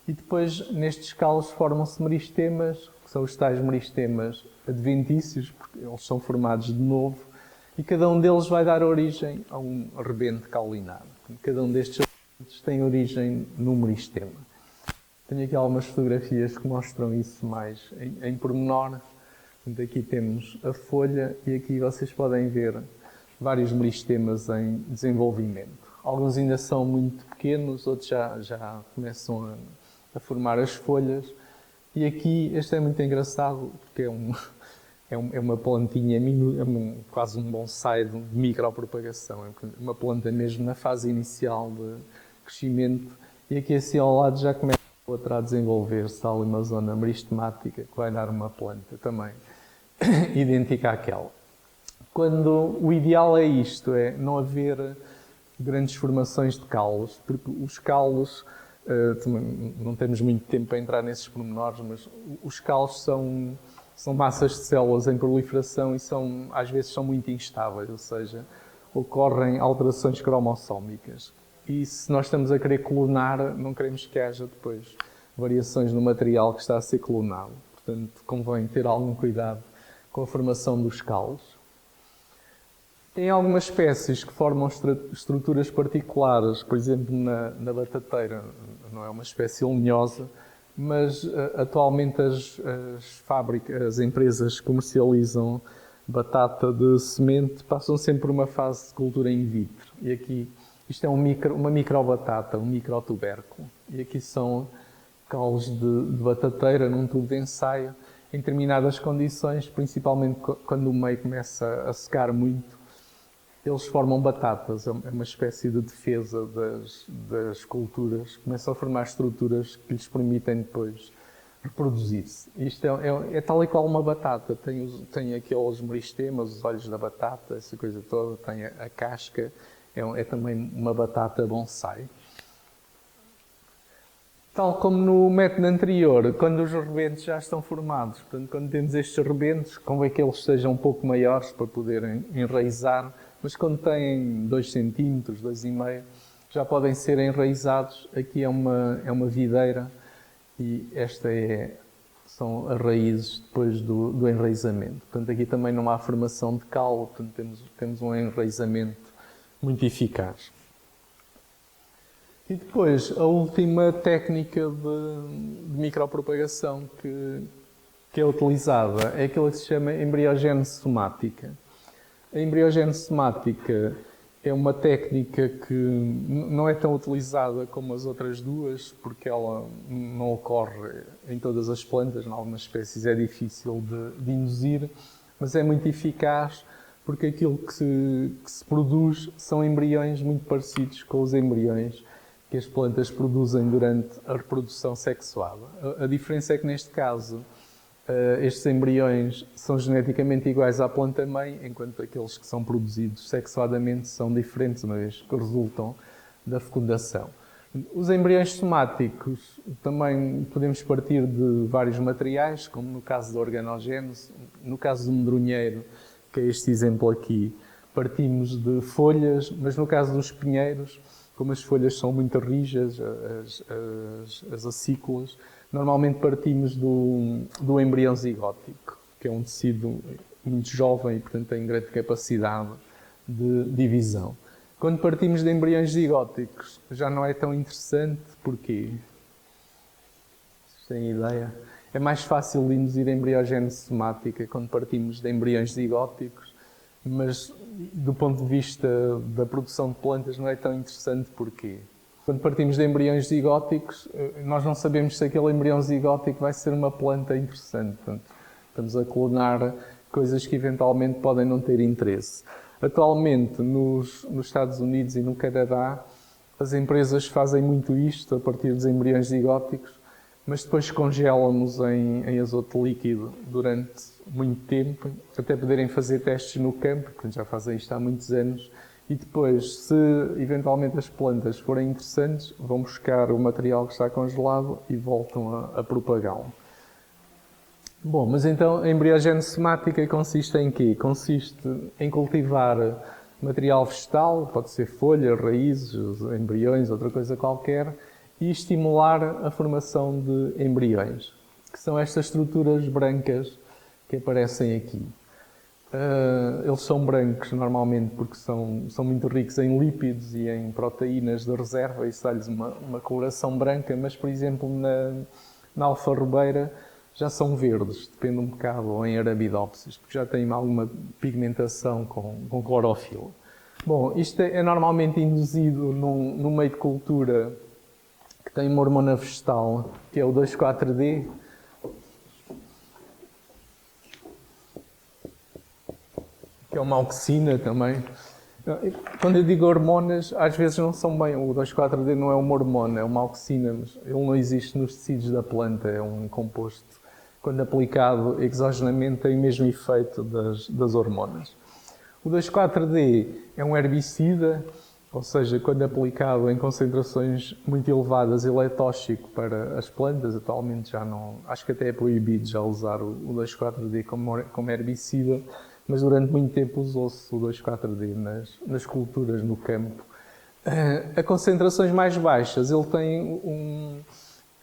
E depois, nestes calos, formam-se meristemas, que são os tais meristemas adventícios, porque eles são formados de novo, e cada um deles vai dar origem a um rebento caulinado. Cada um destes rebentos tem origem no meristema. Tenho aqui algumas fotografias que mostram isso mais em pormenor. Aqui temos a folha e aqui vocês podem ver vários meristemas em desenvolvimento. Alguns ainda são muito pequenos, outros já começam a formar as folhas. E aqui, este é muito engraçado, porque é uma plantinha, quase um bonsai de micropropagação. É uma planta mesmo na fase inicial de crescimento. E aqui assim ao lado já começa a outra a desenvolver-se ali uma zona meristemática que vai dar uma planta também idêntica àquela. Quando o ideal é isto, é não haver grandes formações de calos, porque os calos, não temos muito tempo para entrar nesses pormenores, mas os calos são massas de células em proliferação e às vezes são muito instáveis, ou seja, ocorrem alterações cromossómicas. E se nós estamos a querer clonar, não queremos que haja depois variações no material que está a ser clonado. Portanto, convém ter algum cuidado com a formação dos calos. Tem algumas espécies que formam estruturas particulares, por exemplo, na batateira, não é uma espécie lenhosa, mas atualmente as empresas que comercializam batata de semente passam sempre por uma fase de cultura in vitro. E aqui, isto é uma microbatata, um microtubérculo. E aqui são caules de batateira num tubo de ensaio, em determinadas condições, principalmente quando o meio começa a secar muito, eles formam batatas. É uma espécie de defesa das culturas. Começam a formar estruturas que lhes permitem depois reproduzir-se. Isto é tal e qual uma batata. Tem aqueles meristemas, os olhos da batata, essa coisa toda. Tem a casca. É também uma batata bonsai. Tal como no método anterior, quando os rebentos já estão formados, portanto, quando temos estes rebentos, convém que eles sejam um pouco maiores para poderem enraizar, mas quando têm 2 cm, 2,5 já podem ser enraizados. Aqui é uma videira e são as raízes depois do enraizamento. Portanto, aqui também não há formação de caule, portanto, temos um enraizamento muito eficaz. E depois, a última técnica de micropropagação que é utilizada é aquela que se chama embriogênese somática. A embriogênese somática é uma técnica que não é tão utilizada como as outras duas, porque ela não ocorre em todas as plantas, em algumas espécies é difícil de induzir, mas é muito eficaz porque aquilo que se produz são embriões muito parecidos com os embriões que as plantas produzem durante a reprodução sexuada. A diferença é que, neste caso, estes embriões são geneticamente iguais à planta-mãe, enquanto aqueles que são produzidos sexuadamente são diferentes, uma vez que resultam da fecundação. Os embriões somáticos também podemos partir de vários materiais, como no caso da organogênese. No caso do medronheiro, que é este exemplo aqui, partimos de folhas, mas no caso dos pinheiros, como as folhas são muito rijas, as acículas, normalmente partimos do embrião zigótico, que é um tecido muito jovem e, portanto, tem grande capacidade de divisão. Quando partimos de embriões zigóticos, já não é tão interessante. Porquê? Vocês têm ideia? É mais fácil de induzir a embriogénese somática quando partimos de embriões zigóticos, mas do ponto de vista da produção de plantas não é tão interessante. Porquê? Quando partimos de embriões zigóticos, nós não sabemos se aquele embrião zigótico vai ser uma planta interessante. Portanto, estamos a clonar coisas que eventualmente podem não ter interesse. Atualmente, nos Estados Unidos e no Canadá, as empresas fazem muito isto a partir dos embriões zigóticos, mas depois congelam-nos em azoto líquido durante muito tempo, até poderem fazer testes no campo, porque já fazem isto há muitos anos, e depois, se eventualmente as plantas forem interessantes, vão buscar o material que está congelado e voltam a propagá-lo. Bom, mas então a embriogénese somática consiste em quê? Consiste em cultivar material vegetal, pode ser folhas, raízes, embriões, outra coisa qualquer, e estimular a formação de embriões, que são estas estruturas brancas que aparecem aqui. Eles são brancos normalmente porque são muito ricos em lípidos e em proteínas de reserva, isso dá-lhes uma coloração branca, mas, por exemplo, na alfarrobeira já são verdes, depende um bocado, ou em Arabidopsis, porque já têm alguma pigmentação com clorofila. Bom, isto é normalmente induzido num meio de cultura que tem uma hormona vegetal, que é o 2,4-D, que é uma auxina também. Quando eu digo hormonas, às vezes não são bem. O 2,4-D não é uma hormona, é uma auxina, mas ele não existe nos tecidos da planta, é um composto. Quando aplicado exogenamente, tem o mesmo efeito das hormonas. O 2,4-D é um herbicida, ou seja, quando aplicado em concentrações muito elevadas, ele é tóxico para as plantas. Atualmente já não, acho que até é proibido já usar o 2,4-D como herbicida, mas durante muito tempo usou-se o 2,4-D nas culturas no campo. A concentrações mais baixas, ele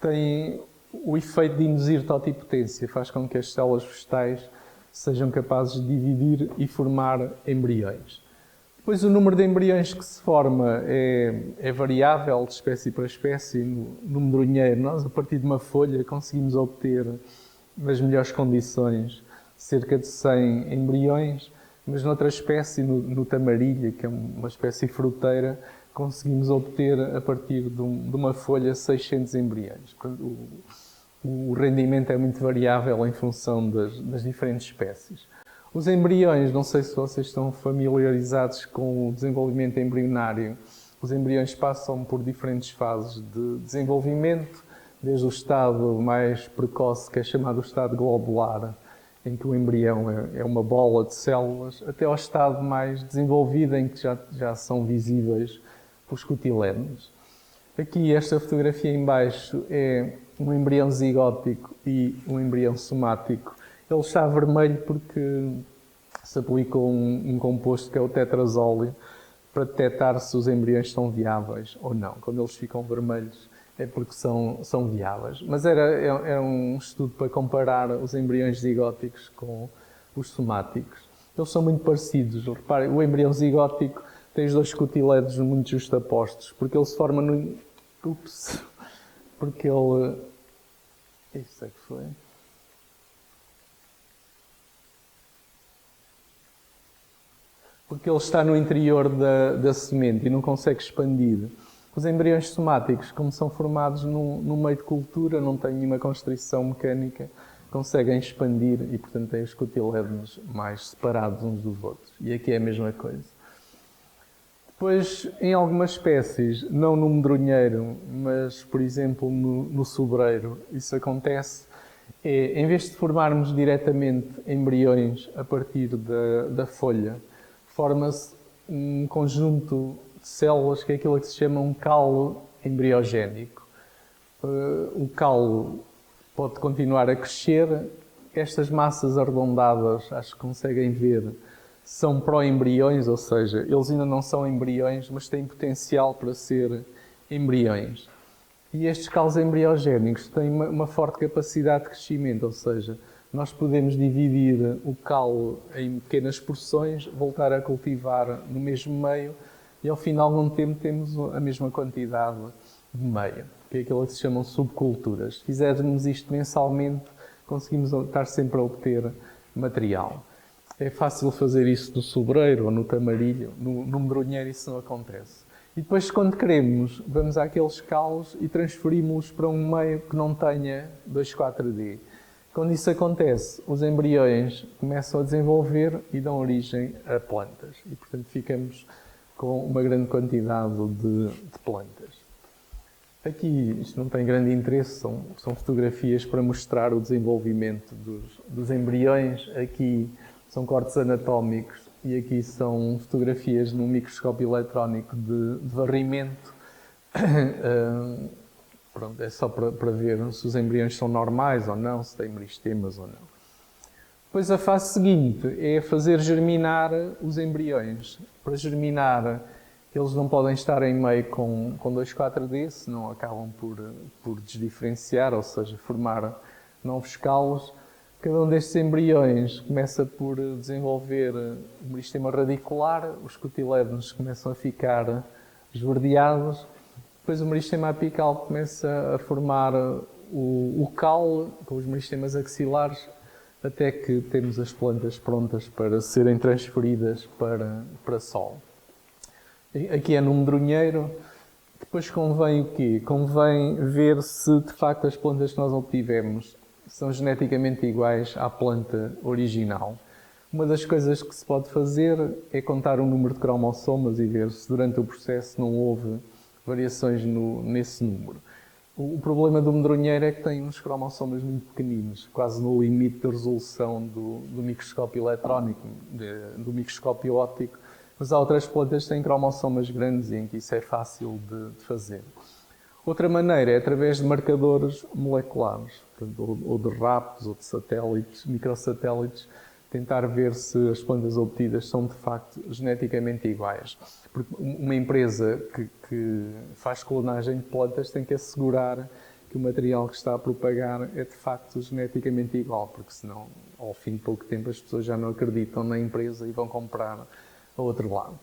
tem o efeito de induzir totipotência, faz com que as células vegetais sejam capazes de dividir e formar embriões. Depois, o número de embriões que se forma é variável de espécie para espécie. No medronheiro, nós, a partir de uma folha, conseguimos obter, nas melhores condições, cerca de 100 embriões, mas noutra espécie, no tamarilha, que é uma espécie fruteira, conseguimos obter, a partir de uma folha, 600 embriões. O rendimento é muito variável em função das diferentes espécies. Os embriões, não sei se vocês estão familiarizados com o desenvolvimento embrionário. Os embriões passam por diferentes fases de desenvolvimento, desde o estado mais precoce, que é chamado o estado globular, em que o embrião é uma bola de células, até ao estado mais desenvolvido, em que já são visíveis os cotilédonos. Aqui, esta fotografia em baixo é um embrião zigótico e um embrião somático. Ele está vermelho porque se aplicou um composto que é o tetrazóleo para detectar se os embriões são viáveis ou não. Quando eles ficam vermelhos é porque são viáveis. Mas era um estudo para comparar os embriões zigóticos com os somáticos. Eles são muito parecidos. Reparem, o embrião zigótico tem os dois cotilédonos muito justapostos, porque ele se forma no... Ups! Porque ele... Isso é que foi... Porque ele está no interior da semente e não consegue expandir. Os embriões somáticos, como são formados no meio de cultura, não têm nenhuma constrição mecânica, conseguem expandir e, portanto, têm os cotilédonos mais separados uns dos outros. E aqui é a mesma coisa. Depois, em algumas espécies, não no medronheiro, mas, por exemplo, no sobreiro, isso acontece. Em vez de formarmos diretamente embriões a partir da folha, forma-se um conjunto de células que é aquilo que se chama um calo embriogénico. O calo pode continuar a crescer. Estas massas arredondadas, acho que conseguem ver, são proembriões, ou seja, eles ainda não são embriões, mas têm potencial para ser embriões. E estes calos embriogénicos têm uma forte capacidade de crescimento, ou seja, nós podemos dividir o calo em pequenas porções, voltar a cultivar no mesmo meio e ao fim de algum tempo temos a mesma quantidade de meio, que é aquilo que se chamam subculturas. Se fizermos isto mensalmente, conseguimos estar sempre a obter material. É fácil fazer isso no sobreiro ou no tamarilho, no medronheiro isso não acontece. E depois, quando queremos, vamos àqueles calos e transferimos-los para um meio que não tenha 2,4-D. Quando isso acontece, os embriões começam a desenvolver e dão origem a plantas. E, portanto, ficamos com uma grande quantidade de plantas. Aqui, isto não tem grande interesse, são fotografias para mostrar o desenvolvimento dos embriões. Aqui são cortes anatómicos e aqui são fotografias num microscópio eletrónico de varrimento. Pronto, é só para ver se os embriões são normais ou não, se têm meristemas ou não. Depois a fase seguinte é fazer germinar os embriões. Para germinar, eles não podem estar em meio com 2,4-D, senão acabam por desdiferenciar, ou seja, formar novos calos. Cada um destes embriões começa por desenvolver o meristema radicular, os cotilédonos começam a ficar esverdeados, depois o meristema apical começa a formar o caule com os meristemas axilares, até que temos as plantas prontas para serem transferidas para solo. Aqui é no medronheiro. Depois convém o quê? Convém ver se de facto as plantas que nós obtivemos são geneticamente iguais à planta original. Uma das coisas que se pode fazer é contar o número de cromossomas e ver se durante o processo não houve variações nesse número. O problema do medronheiro é que tem uns cromossomas muito pequeninos, quase no limite da resolução do microscópio eletrónico, do microscópio óptico, mas há outras plantas que têm cromossomas grandes e em que isso é fácil de fazer. Outra maneira é através de marcadores moleculares, portanto, ou de raptos, ou de satélites, microsatélites, tentar ver se as plantas obtidas são de facto geneticamente iguais. Porque uma empresa que faz clonagem de plantas tem que assegurar que o material que está a propagar é de facto geneticamente igual, porque senão, ao fim de pouco tempo, as pessoas já não acreditam na empresa e vão comprar ao outro lado.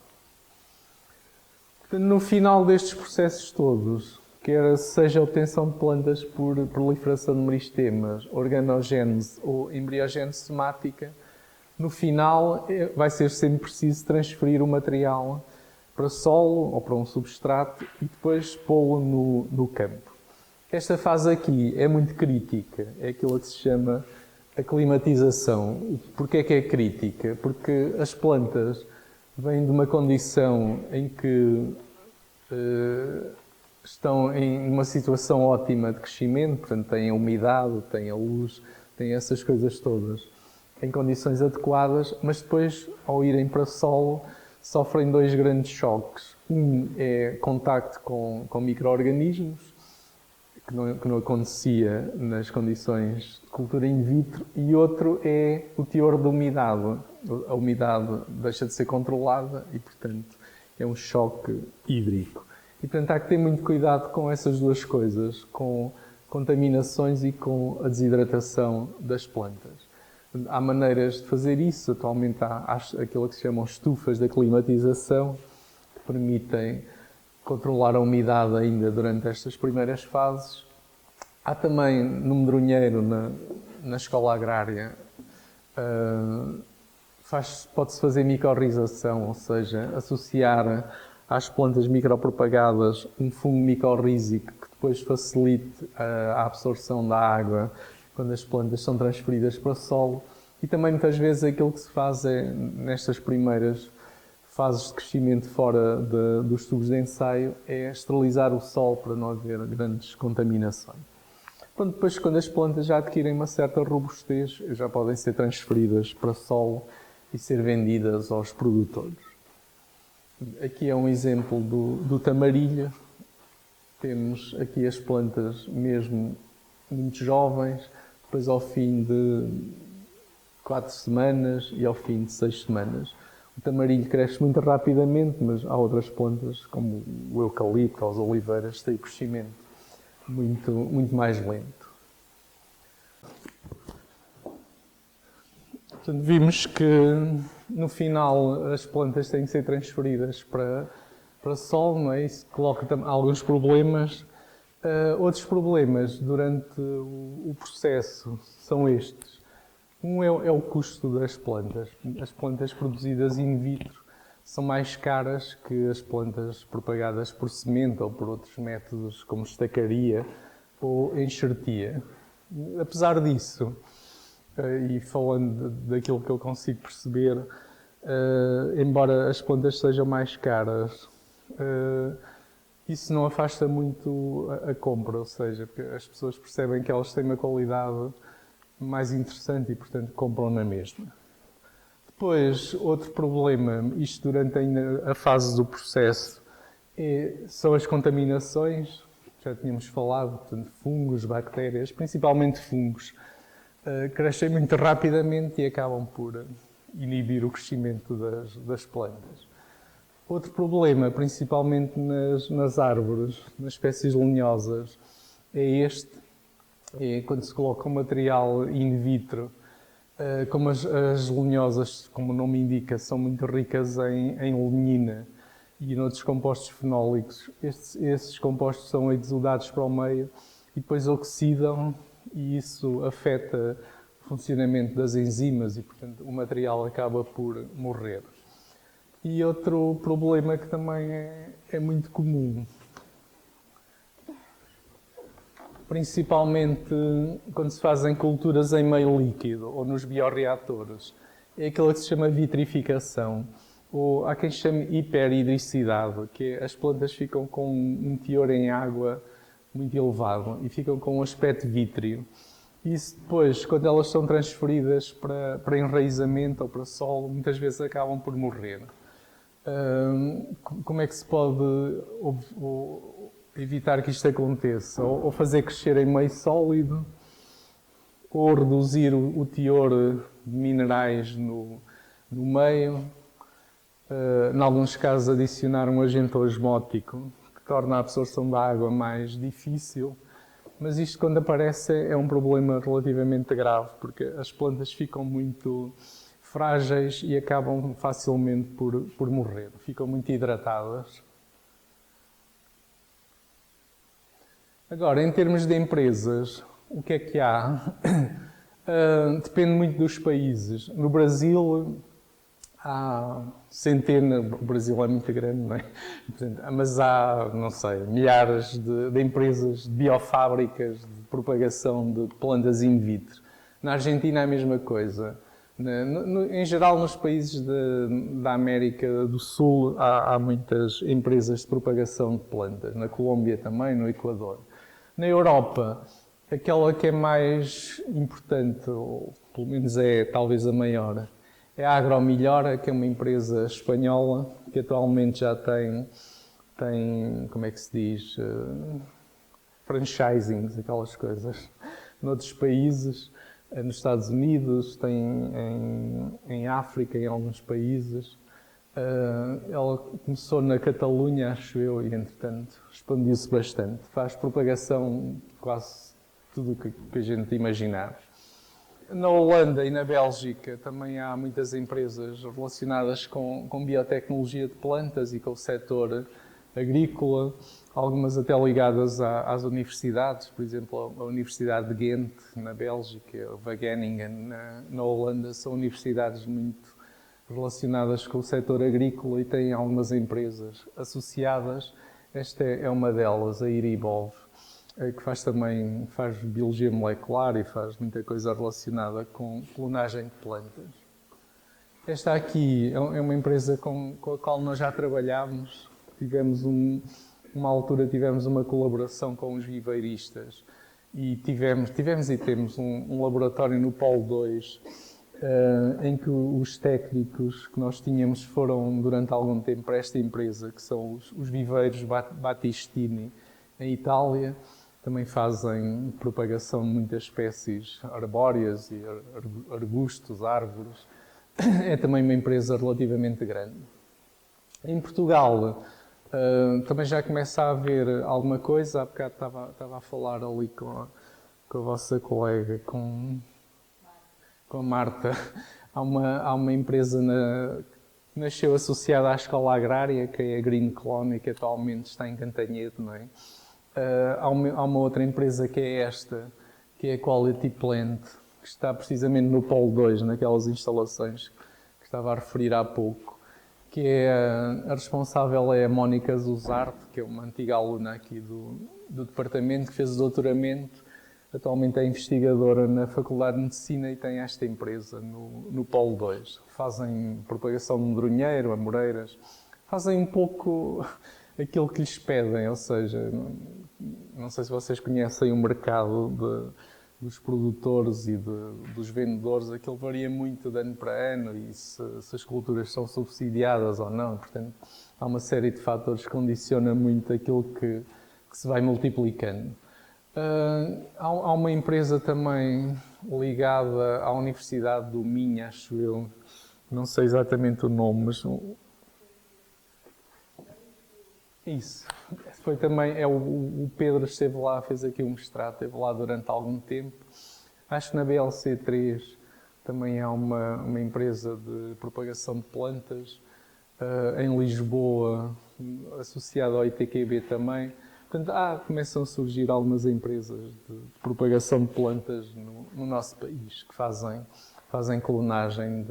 Portanto, no final destes processos todos, quer seja a obtenção de plantas por proliferação de meristemas, organogénese ou embriogénese somática, no final vai ser sempre preciso transferir o material para solo ou para um substrato e depois pô-lo no campo. Esta fase aqui é muito crítica, é aquilo que se chama aclimatização. Porquê é que é crítica? Porque as plantas vêm de uma condição em que estão em uma situação ótima de crescimento, portanto têm a umidade, têm a luz, têm essas coisas todas em condições adequadas, mas depois, ao irem para solo, sofrem dois grandes choques. Um é contacto com micro-organismos, que não acontecia nas condições de cultura in vitro, e outro é o teor de umidade. A umidade deixa de ser controlada e, portanto, é um choque hídrico. E, portanto, há que ter muito cuidado com essas duas coisas, com contaminações e com a desidratação das plantas. Há maneiras de fazer isso. Atualmente há aquilo que se chamam estufas de aclimatização, que permitem controlar a umidade ainda durante estas primeiras fases. Há também no medronheiro, na escola agrária, pode-se fazer micorrização, ou seja, associar às plantas micropropagadas um fungo micorrízico que depois facilite a absorção da água quando as plantas são transferidas para o solo. E também muitas vezes aquilo que se faz é, nestas primeiras fases de crescimento fora dos tubos de ensaio, é esterilizar o solo para não haver grandes contaminações. Pronto, depois, quando as plantas já adquirem uma certa robustez, já podem ser transferidas para solo e ser vendidas aos produtores. Aqui é um exemplo do tamarilho. Temos aqui as plantas mesmo muito jovens, depois ao fim de 4 semanas e ao fim de 6 semanas. O tamarilho cresce muito rapidamente, mas há outras plantas, como o eucalipto ou as oliveiras, que têm crescimento muito mais lento. Portanto, vimos que no final as plantas têm que ser transferidas para solo, não é? Isso coloca alguns problemas, Outros problemas durante o processo são estes. Um é o custo das plantas. As plantas produzidas in vitro são mais caras que as plantas propagadas por semente ou por outros métodos como estacaria ou enxertia. Apesar disso, e falando daquilo que eu consigo perceber, embora as plantas sejam mais caras, isso não afasta muito a compra, ou seja, as pessoas percebem que elas têm uma qualidade mais interessante e, portanto, compram na mesma. Depois, outro problema, isto durante ainda a fase do processo, são as contaminações. Já tínhamos falado, portanto, fungos, bactérias, principalmente fungos, crescem muito rapidamente e acabam por inibir o crescimento das plantas. Outro problema, principalmente nas árvores, nas espécies lenhosas, é quando se coloca um material in vitro, como as lenhosas, como o nome indica, são muito ricas em lignina e noutros compostos fenólicos. Esses compostos são exudados para o meio e depois oxidam e isso afeta o funcionamento das enzimas e, portanto, o material acaba por morrer. E outro problema que também é muito comum, principalmente quando se fazem culturas em meio líquido ou nos bioreatores, é aquilo que se chama vitrificação, ou há quem chame hiperidricidade, que é as plantas ficam com um teor em água muito elevado e ficam com um aspecto vítreo. Isso depois, quando elas são transferidas para enraizamento ou para solo, muitas vezes acabam por morrer. Como é que se pode evitar que isto aconteça? Ou fazer crescer em meio sólido, ou reduzir o teor de minerais no meio, em alguns casos adicionar um agente osmótico que torna a absorção da água mais difícil, mas isto quando aparece é um problema relativamente grave, porque as plantas ficam muito frágeis e acabam facilmente por morrer, ficam muito hidratadas. Agora, em termos de empresas, o que é que há? Depende muito dos países. No Brasil, há centenas, o Brasil é muito grande, não é? Mas há, não sei, milhares de empresas, de biofábricas, de propagação de plantas in vitro. Na Argentina é a mesma coisa. Em geral, nos países da América do Sul, há muitas empresas de propagação de plantas. Na Colômbia também, no Equador. Na Europa, aquela que é mais importante, ou pelo menos é talvez a maior, é a Agromilhora, que é uma empresa espanhola que atualmente já tem como é que se diz, franchisings, aquelas coisas, noutros países, nos Estados Unidos, tem em África, em alguns países. Ela começou na Catalunha, acho eu, e entretanto expandiu-se bastante. Faz propagação de quase tudo o que a gente imaginar. Na Holanda e na Bélgica também há muitas empresas relacionadas com biotecnologia de plantas e com o setor agrícola, algumas até ligadas às universidades, por exemplo, a Universidade de Ghent, na Bélgica, o Wageningen, na Holanda, são universidades muito relacionadas com o setor agrícola e têm algumas empresas associadas. Esta é uma delas, a Iribov, que faz biologia molecular e faz muita coisa relacionada com clonagem de plantas. Esta aqui é uma empresa com a qual nós já trabalhámos. Tivemos uma altura tivemos uma colaboração com os viveiristas e tivemos e temos um laboratório no Polo 2 em que os técnicos que nós tínhamos foram durante algum tempo para esta empresa, que são os viveiros Battistini, em Itália. Também fazem propagação de muitas espécies arbóreas e arbustos, árvores. É também uma empresa relativamente grande. Em Portugal também já começa a haver alguma coisa. Há bocado estava a falar ali com a vossa colega, com a Marta. Há uma empresa que nasceu associada à escola agrária, que é a Green Clone, que atualmente está em Cantanhede, não é? Há uma outra empresa que é esta, que é a Quality Plant, que está precisamente no Polo 2, naquelas instalações que estava a referir há pouco, que é a responsável é a Mónica Zuzarte, que é uma antiga aluna aqui do departamento, que fez o doutoramento, atualmente é investigadora na Faculdade de Medicina e tem esta empresa no Polo 2. Fazem propagação de medronheiro, amoreiras, fazem um pouco aquilo que lhes pedem, ou seja, não sei se vocês conhecem o mercado dos produtores e dos vendedores, aquilo varia muito de ano para ano e se as culturas são subsidiadas ou não, portanto há uma série de fatores que condiciona muito aquilo que se vai multiplicando. Há uma empresa também ligada à Universidade do Minho, acho eu, não sei exatamente o nome, mas isso. Foi também, o Pedro esteve lá, fez aqui um mestrado, esteve lá durante algum tempo. Acho que na BLC3 também há uma empresa de propagação de plantas. Em Lisboa, associada ao ITQB também. Portanto, começam a surgir algumas empresas de propagação de plantas no nosso país que fazem clonagem.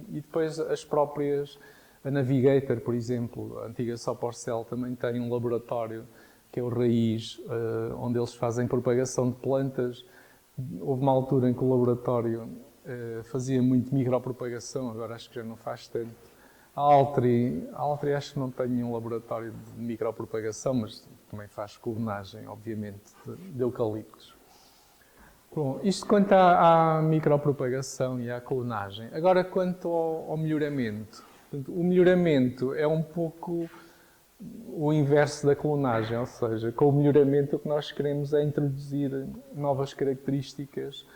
E depois as próprias... A Navigator, por exemplo, a antiga Soporcel, também tem um laboratório que é o Raiz, onde eles fazem propagação de plantas. Houve uma altura em que o laboratório fazia muito micropropagação, agora acho que já não faz tanto. A Altri acho que não tem nenhum laboratório de micropropagação, mas também faz clonagem, obviamente, de eucaliptos. Bom, isto quanto à micropropagação e à clonagem. Agora, quanto ao melhoramento. O melhoramento é um pouco o inverso da clonagem, ou seja, com o melhoramento o que nós queremos é introduzir novas características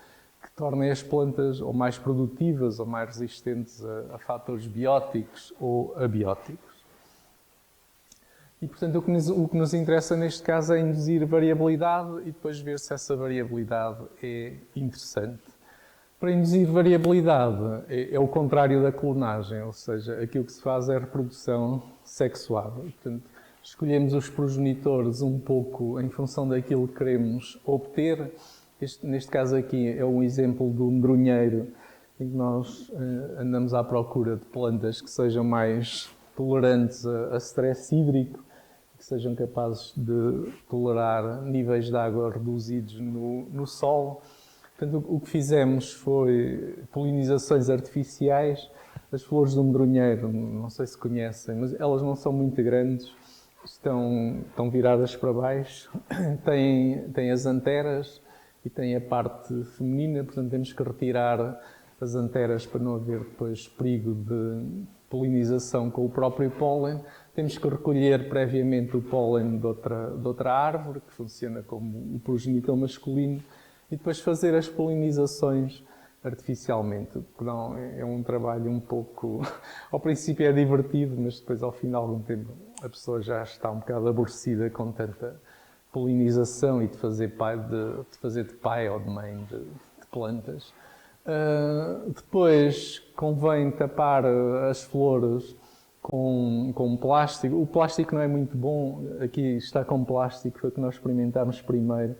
que tornem as plantas ou mais produtivas ou mais resistentes a fatores bióticos ou abióticos. E, portanto, o que nos interessa neste caso é induzir variabilidade e depois ver se essa variabilidade é interessante. Para induzir variabilidade é o contrário da clonagem, ou seja, aquilo que se faz é a reprodução sexuada. Portanto, escolhemos os progenitores um pouco em função daquilo que queremos obter. Neste caso aqui é um exemplo do medronheiro, em que nós andamos à procura de plantas que sejam mais tolerantes a stress hídrico, que sejam capazes de tolerar níveis de água reduzidos no solo. Portanto, o que fizemos foi polinizações artificiais. As flores do medronheiro, não sei se conhecem, mas elas não são muito grandes, estão viradas para baixo, têm as anteras e têm a parte feminina, portanto temos que retirar as anteras para não haver depois perigo de polinização com o próprio pólen. Temos que recolher previamente o pólen de outra árvore, que funciona como o progenitor masculino, e depois fazer as polinizações artificialmente. Não, é um trabalho um pouco... Ao princípio é divertido, mas depois ao fim de algum tempo a pessoa já está um bocado aborrecida com tanta polinização e de fazer de pai ou de mãe de plantas. Depois convém tapar as flores com plástico. O plástico não é muito bom, aqui está com plástico, foi o que nós experimentámos primeiro,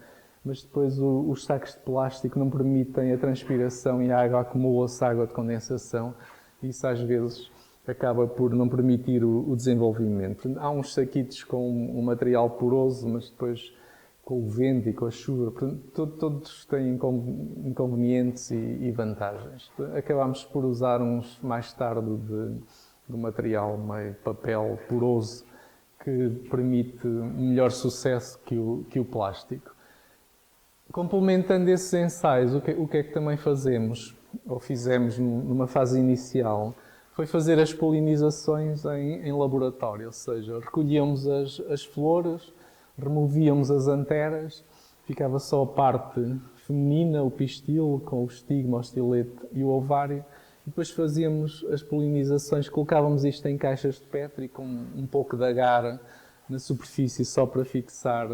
mas depois os sacos de plástico não permitem a transpiração e a água acumula-se água de condensação e isso às vezes acaba por não permitir o desenvolvimento. Há uns saquitos com um material poroso, mas depois com o vento e com a chuva, todos têm inconvenientes e vantagens. Acabámos por usar uns mais tarde de material meio papel poroso que permite melhor sucesso que o plástico. Complementando esses ensaios, o que é que também fazemos, ou fizemos numa fase inicial, foi fazer as polinizações em laboratório, ou seja, recolhíamos as flores, removíamos as anteras, ficava só a parte feminina, o pistil, com o estigma, o estilete e o ovário, e depois fazíamos as polinizações, colocávamos isto em caixas de Petri com um pouco de agar na superfície só para fixar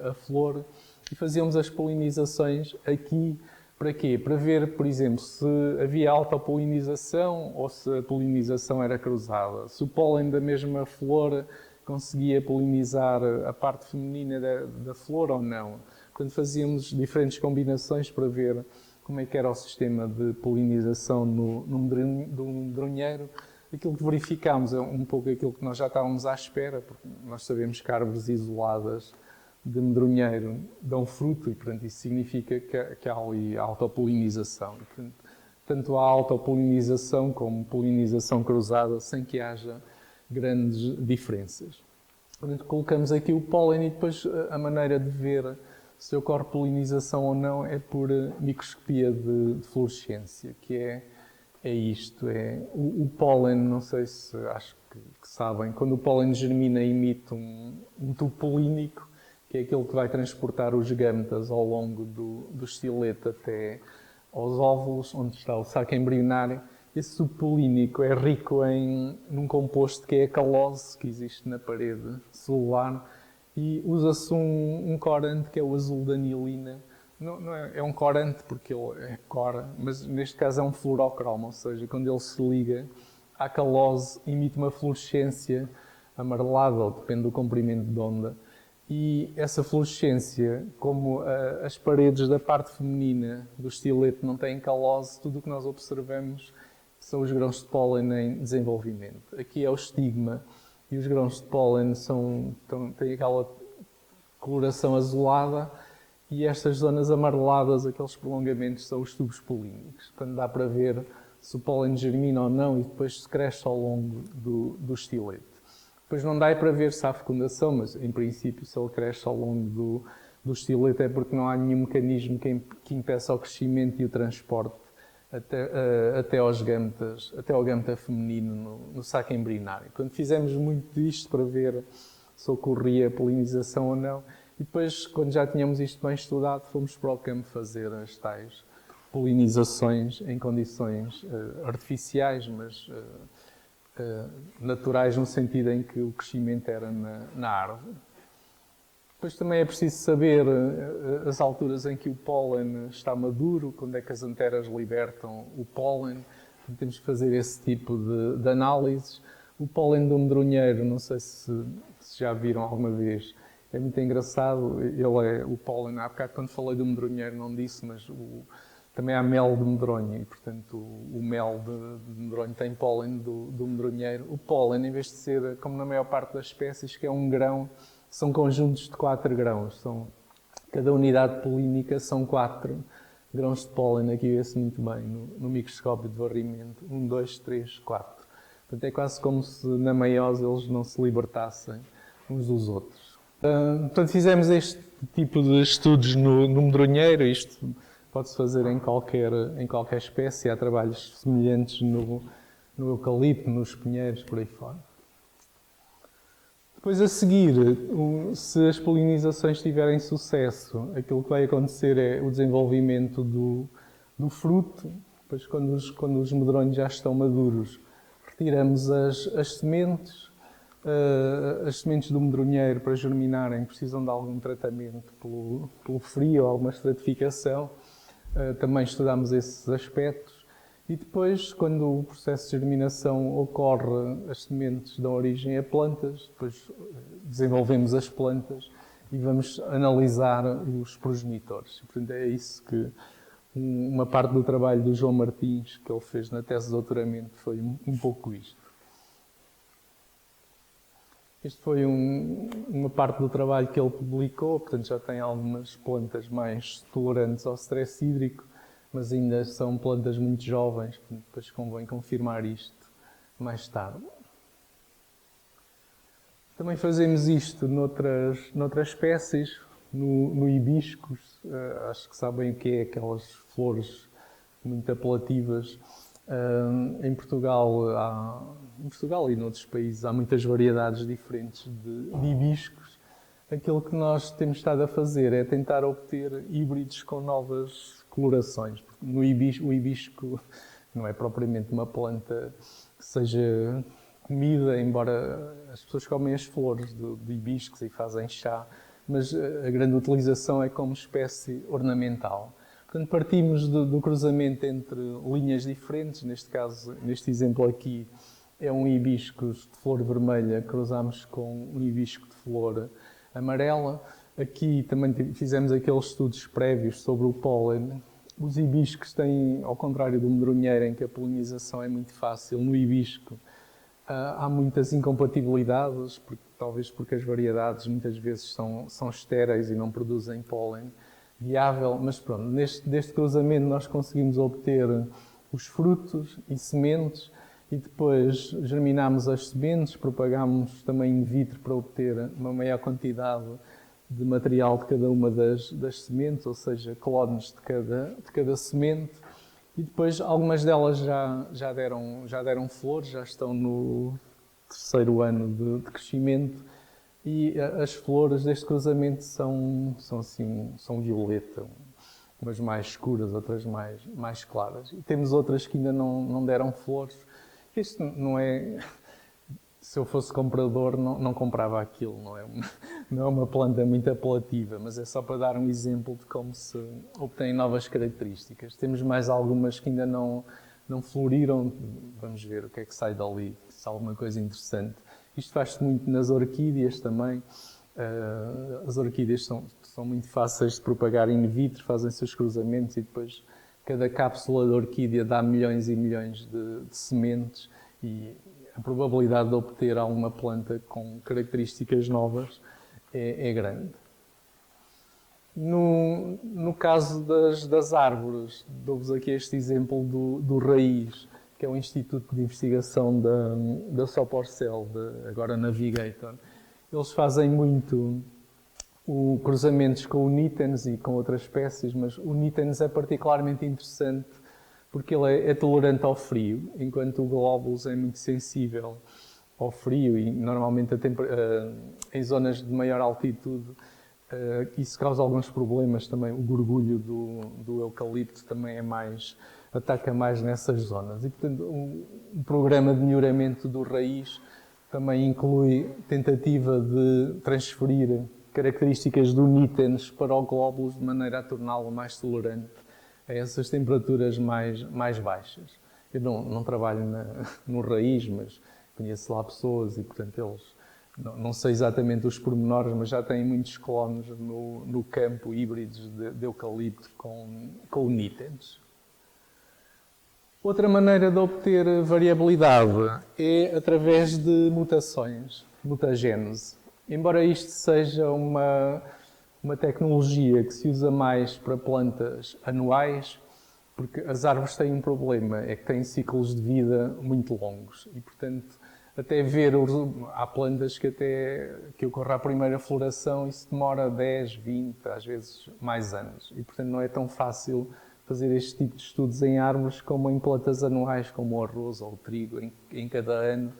a flor, e fazíamos as polinizações aqui. Para quê? Para ver, por exemplo, se havia autopolinização ou se a polinização era cruzada. Se o pólen da mesma flor conseguia polinizar a parte feminina da flor ou não. Portanto, fazíamos diferentes combinações para ver como é que era o sistema de polinização no medronheiro. Aquilo que verificámos é um pouco aquilo que nós já estávamos à espera, porque nós sabemos que árvores isoladas de medronheiro dão fruto e, portanto, isso significa que há ali autopolinização. E, portanto, tanto há autopolinização como polinização cruzada, sem que haja grandes diferenças. Portanto, colocamos aqui o pólen e depois a maneira de ver se ocorre polinização ou não é por microscopia de fluorescência, que é isto. O pólen, não sei se acho que sabem, quando o pólen germina emite um tubo polínico, que é aquele que vai transportar os gametas ao longo do estilete até aos óvulos, onde está o saco embrionário. Esse tubo polínico é rico num composto que é a calose, que existe na parede celular, e usa-se um corante que é o azul da anilina. Não é um corante porque ele é cora, mas neste caso é um fluorocromo, ou seja, quando ele se liga à calose, emite uma fluorescência amarelada, ou depende do comprimento de onda. E essa fluorescência, como as paredes da parte feminina do estilete não têm calose, tudo o que nós observamos são os grãos de pólen em desenvolvimento. Aqui é o estigma e os grãos de pólen têm aquela coloração azulada e estas zonas amareladas, aqueles prolongamentos, são os tubos polínicos. Portanto, dá para ver se o pólen germina ou não e depois se cresce ao longo do estilete. Depois não dá para ver se há fecundação, mas em princípio se ele cresce ao longo do estilete é porque não há nenhum mecanismo que impeça o crescimento e o transporte até aos gametas, até ao gameta feminino no saco embrionário. Portanto, fizemos muito disto para ver se ocorria polinização ou não. E depois, quando já tínhamos isto bem estudado, fomos para o campo fazer as tais polinizações em condições artificiais, mas naturais no sentido em que o crescimento era na árvore. Depois também é preciso saber as alturas em que o pólen está maduro, quando é que as anteras libertam o pólen. Temos que fazer esse tipo de análises. O pólen do medronheiro, não sei se já viram alguma vez, é muito engraçado. O pólen, há bocado quando falei do medronheiro não disse, mas também há mel de medronho e, portanto, o mel de medronho tem pólen do medronheiro. O pólen, em vez de ser, como na maior parte das espécies, que é um grão, são conjuntos de 4 grãos. Cada unidade polínica são 4 grãos de pólen. Aqui vê-se muito bem no microscópio de varrimento. 1, 2, 3, 4. Portanto, é quase como se na meiose eles não se libertassem uns dos outros. Portanto, fizemos este tipo de estudos no medronheiro. Isto pode-se fazer em qualquer espécie. Há trabalhos semelhantes no eucalipto, nos pinheiros, por aí fora. Depois, a seguir, se as polinizações tiverem sucesso, aquilo que vai acontecer é o desenvolvimento do fruto. Depois, quando os medronhos já estão maduros, retiramos as sementes. As sementes do medronheiro, para germinarem, precisam de algum tratamento pelo frio, alguma estratificação. Também estudamos esses aspectos. E depois, quando o processo de germinação ocorre, as sementes dão origem a plantas, depois desenvolvemos as plantas e vamos analisar os progenitores. Portanto, é isso que uma parte do trabalho do João Martins, que ele fez na tese de doutoramento, foi um pouco isto. Este foi uma parte do trabalho que ele publicou, portanto já tem algumas plantas mais tolerantes ao stress hídrico, mas ainda são plantas muito jovens, portanto, depois convém confirmar isto mais tarde. Também fazemos isto noutras espécies, no hibiscus, acho que sabem o que é, aquelas flores muito apelativas. Em Portugal e noutros países há muitas variedades diferentes de hibiscos. Aquilo que nós temos estado a fazer é tentar obter híbridos com novas colorações. O hibisco não é propriamente uma planta que seja comida, embora as pessoas comem as flores de hibiscos e fazem chá, mas a grande utilização é como espécie ornamental. Portanto, partimos do cruzamento entre linhas diferentes, neste caso, neste exemplo aqui, é um hibiscus de flor vermelha, cruzamos com um hibisco de flor amarela. Aqui também fizemos aqueles estudos prévios sobre o pólen. Os hibiscos têm, ao contrário do medronheiro, em que a polinização é muito fácil, no hibisco há muitas incompatibilidades, talvez porque as variedades muitas vezes são estéreis e não produzem pólen viável, mas pronto, deste cruzamento nós conseguimos obter os frutos e sementes e depois germinámos as sementes, propagámos também in vitro para obter uma maior quantidade de material de cada uma das sementes, ou seja, clones de cada semente. E depois algumas delas já deram flores, já estão no terceiro ano de crescimento e as flores deste cruzamento são violeta, umas mais escuras, outras mais claras. E temos outras que ainda não deram flores. Isto não é... Se eu fosse comprador, não comprava aquilo, não é uma planta muito apelativa, mas é só para dar um exemplo de como se obtêm novas características. Temos mais algumas que ainda não floriram, vamos ver o que é que sai dali, se há alguma coisa interessante. Isto faz-se muito nas orquídeas também. As orquídeas são muito fáceis de propagar in vitro, fazem-se os cruzamentos e depois cada cápsula de orquídea dá milhões e milhões de sementes e a probabilidade de obter alguma planta com características novas é grande. No caso das árvores, dou-vos aqui este exemplo do Raiz, que é um instituto de investigação da Soporcel, agora Navigator. Eles fazem muito cruzamentos com o nítens e com outras espécies, mas o nítens é particularmente interessante porque ele é tolerante ao frio, enquanto o glóbulos é muito sensível ao frio e normalmente em zonas de maior altitude isso causa alguns problemas também. O gorgulho do eucalipto também ataca mais nessas zonas. E, portanto, o programa de melhoramento do Raiz também inclui tentativa de transferir características do nítens para o glóbulos de maneira a torná-lo mais tolerante a essas temperaturas mais baixas. Eu não trabalho no Raiz, mas conheço lá pessoas e, portanto, eles, não sei exatamente os pormenores, mas já têm muitos clones no campo, híbridos de eucalipto com nítens. Outra maneira de obter variabilidade é através de mutações, mutagênese. Embora isto seja uma tecnologia que se usa mais para plantas anuais, porque as árvores têm um problema, é que têm ciclos de vida muito longos e, portanto, há plantas que ocorre a primeira floração e isso demora 10, 20, às vezes mais anos e, portanto, não é tão fácil fazer este tipo de estudos em árvores como em plantas anuais, como o arroz ou o trigo. Em cada ano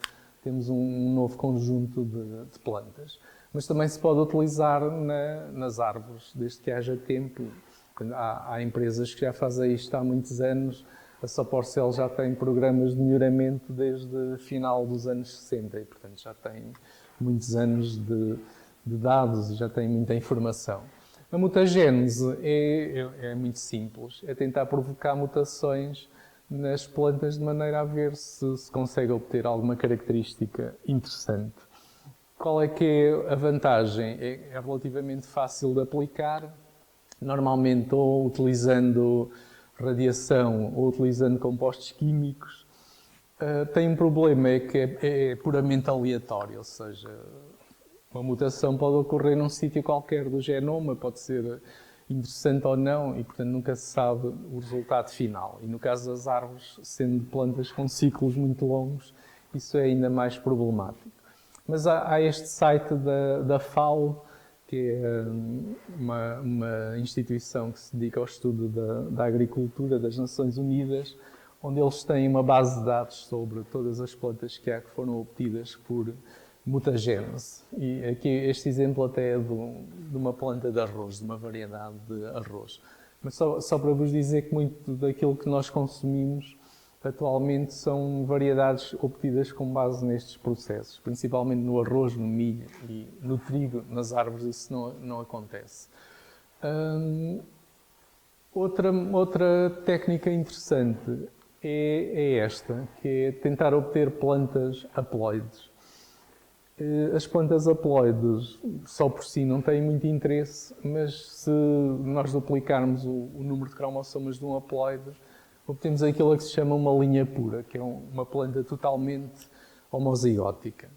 temos um novo conjunto de plantas. Mas também se pode utilizar nas árvores, desde que haja tempo. Há empresas que já fazem isto há muitos anos. A Soporcel já tem programas de melhoramento desde o final dos anos 60 e, portanto, já tem muitos anos de dados e já tem muita informação. A mutagênese é muito simples. É tentar provocar mutações nas plantas de maneira a ver se consegue obter alguma característica interessante. Qual é que é a vantagem? É relativamente fácil de aplicar, normalmente ou utilizando radiação ou utilizando compostos químicos. Tem um problema, é que é puramente aleatório, ou seja, uma mutação pode ocorrer num sítio qualquer do genoma, pode ser interessante ou não, e portanto nunca se sabe o resultado final. E no caso das árvores, sendo plantas com ciclos muito longos, isso é ainda mais problemático. Mas há este site da FAO, que é uma instituição que se dedica ao estudo da agricultura das Nações Unidas, onde eles têm uma base de dados sobre todas as plantas que foram obtidas por mutagênese. E aqui este exemplo até é de uma planta de arroz, de uma variedade de arroz. Mas só para vos dizer que muito daquilo que nós consumimos atualmente são variedades obtidas com base nestes processos, principalmente no arroz, no milho e no trigo. Nas árvores isso não acontece. Outra técnica interessante é esta, que é tentar obter plantas haploides. As plantas haploides só por si não têm muito interesse, mas se nós duplicarmos o número de cromossomas de um haploide, obtemos aquilo que se chama uma linha pura, que é uma planta totalmente homozigótica.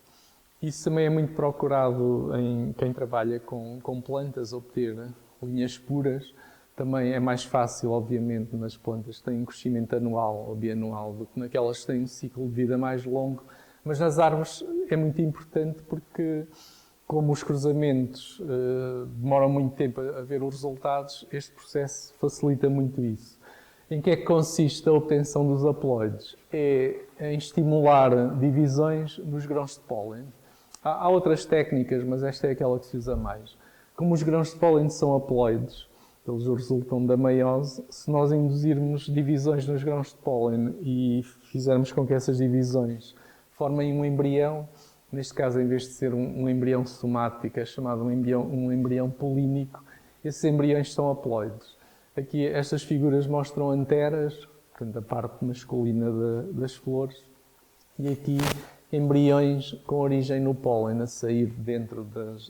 Isso também é muito procurado em quem trabalha com plantas, obter linhas puras. Também é mais fácil, obviamente, nas plantas que têm um crescimento anual ou bianual do que naquelas que têm um ciclo de vida mais longo. Mas nas árvores é muito importante porque, como os cruzamentos demoram muito tempo a ver os resultados, este processo facilita muito isso. Em que é que consiste a obtenção dos haploides? É em estimular divisões nos grãos de pólen. Há outras técnicas, mas esta é aquela que se usa mais. Como os grãos de pólen são haploides, eles resultam da meiose, se nós induzirmos divisões nos grãos de pólen e fizermos com que essas divisões formem um embrião, neste caso, em vez de ser um embrião somático, é chamado um embrião polínico, esses embriões são haploides. Aqui estas figuras mostram anteras, portanto a parte masculina das flores, e aqui embriões com origem no pólen a sair dentro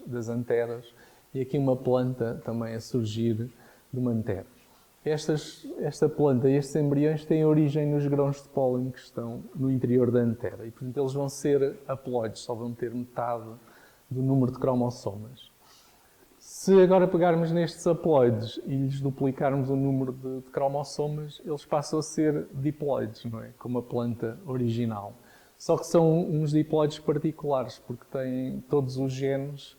das anteras, e aqui uma planta também a surgir de uma antera. Esta planta e estes embriões têm origem nos grãos de pólen que estão no interior da antera, e portanto eles vão ser haploides, só vão ter metade do número de cromossomas. Se agora pegarmos nestes haploides e lhes duplicarmos o número de cromossomas, eles passam a ser diploides, não é? Como a planta original. Só que são uns diploides particulares, porque têm todos os genes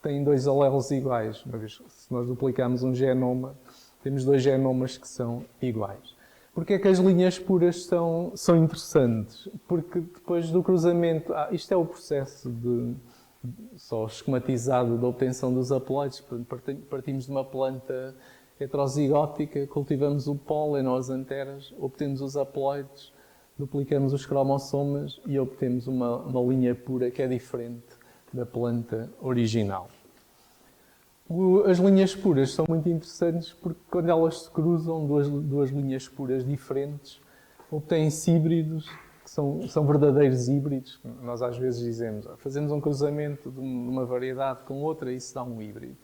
têm 2 alelos iguais. Uma vez, se nós duplicarmos um genoma, temos 2 genomas que são iguais. Porquê é que as linhas puras são interessantes? Porque depois do cruzamento, isto é o processo só esquematizado da obtenção dos haploides. Partimos de uma planta heterozigótica, cultivamos o pólen ou as anteras, obtemos os haploides, duplicamos os cromossomas e obtemos uma linha pura que é diferente da planta original. As linhas puras são muito interessantes porque quando elas se cruzam, duas linhas puras diferentes, obtêm-se híbridos que são verdadeiros híbridos. Nós às vezes dizemos, fazemos um cruzamento de uma variedade com outra e isso dá um híbrido.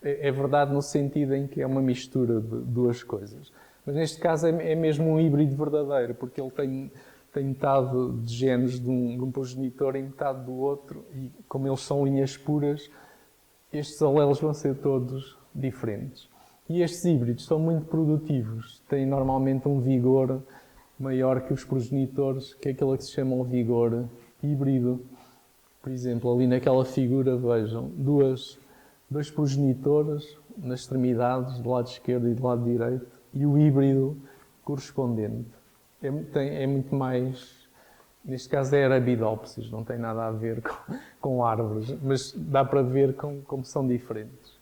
É verdade no sentido em que é uma mistura de duas coisas. Mas neste caso é mesmo um híbrido verdadeiro, porque ele tem metade de genes de um progenitor e metade do outro, e como eles são linhas puras, estes alelos vão ser todos diferentes. E estes híbridos são muito produtivos, têm normalmente um vigor maior que os progenitores, que é aquilo que se chama o vigor híbrido. Por exemplo, ali naquela figura, vejam, dois progenitores nas extremidades, do lado esquerdo e do lado direito, e o híbrido correspondente. É muito mais... Neste caso é Arabidopsis, não tem nada a ver com árvores, mas dá para ver como são diferentes.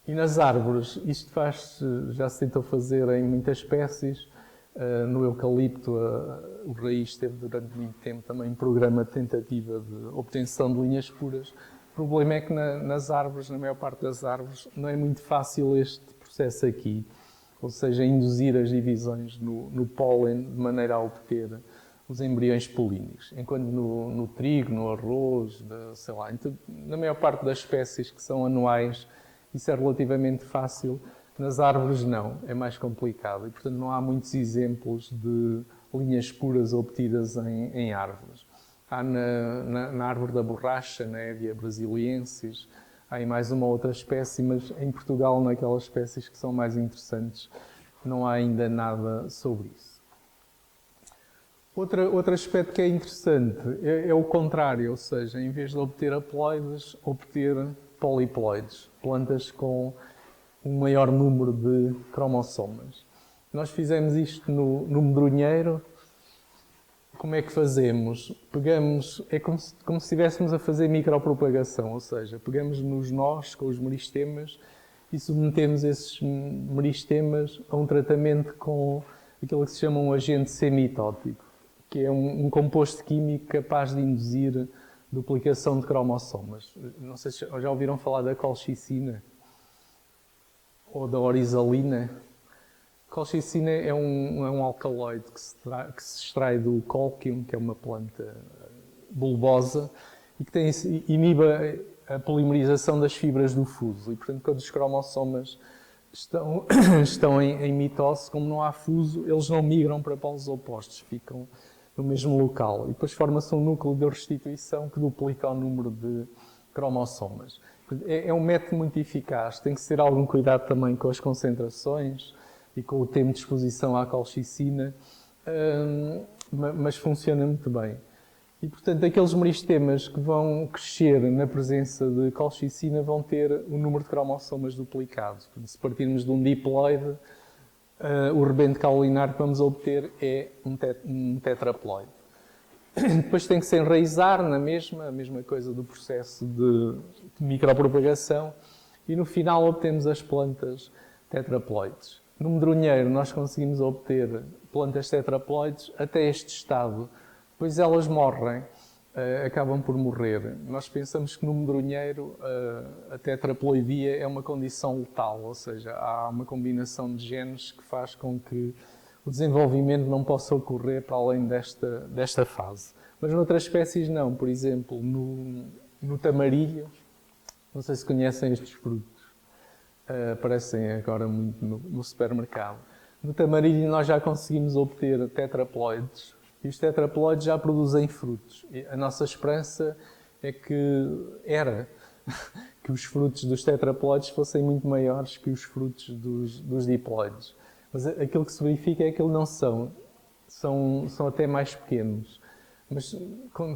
E nas árvores, isto já se tentou fazer em muitas espécies. No eucalipto, o raiz teve durante muito tempo também um programa de tentativa de obtenção de linhas puras. O problema é que nas árvores, na maior parte das árvores, não é muito fácil este processo aqui. Ou seja, induzir as divisões no pólen de maneira a obter os embriões polínicos. Enquanto no trigo, no arroz, sei lá, na maior parte das espécies que são anuais, isso é relativamente fácil. Nas árvores não, é mais complicado. E, portanto, não há muitos exemplos de linhas puras obtidas em árvores. Há na árvore da borracha, na Hevia brasiliensis, há em mais uma outra espécie, mas em Portugal, naquelas espécies que são mais interessantes, não há ainda nada sobre isso. Outro aspecto que é interessante é o contrário, ou seja, em vez de obter haploides, obter poliploides, plantas com um maior número de cromossomas. Nós fizemos isto no medronheiro. Como é que fazemos? É como se estivéssemos a fazer micropropagação, ou seja, pegamos nos nós com os meristemas e submetemos esses meristemas a um tratamento com aquilo que se chama um agente semitótico, que é um composto químico capaz de induzir duplicação de cromossomas. Não sei se já ouviram falar da colchicina ou da orizalina. Colchicina é um alcaloide que se extrai do colquium, que é uma planta bulbosa, e que inibe a polimerização das fibras do fuso. E, portanto, quando os cromossomas estão em mitose, como não há fuso, eles não migram para polos opostos, ficam no mesmo local. E depois forma-se um núcleo de restituição que duplica o número de cromossomas. É um método muito eficaz, tem que ter algum cuidado também com as concentrações e com o tempo de exposição à colchicina, mas funciona muito bem. E, portanto, aqueles meristemas que vão crescer na presença de colchicina vão ter o número de cromossomas duplicado. Portanto, se partirmos de um diploide, o rebento caulinar que vamos obter é um tetraploide. Depois tem que se enraizar a mesma coisa do processo de micropropagação, e no final obtemos as plantas tetraploides. No medronheiro nós conseguimos obter plantas tetraploides até este estado. Depois elas morrem, acabam por morrer. Nós pensamos que no medronheiro a tetraploidia é uma condição letal, ou seja, há uma combinação de genes que faz com que o desenvolvimento não possa ocorrer para além desta fase. Mas noutras espécies não. Por exemplo, no tamarilho, não sei se conhecem estes frutos, aparecem agora muito no supermercado. No tamarilho nós já conseguimos obter tetraploides, e os tetraploides já produzem frutos. E a nossa esperança é que os frutos dos tetraploides fossem muito maiores que os frutos dos diploides. Mas aquilo que se verifica é que eles não são até mais pequenos. Mas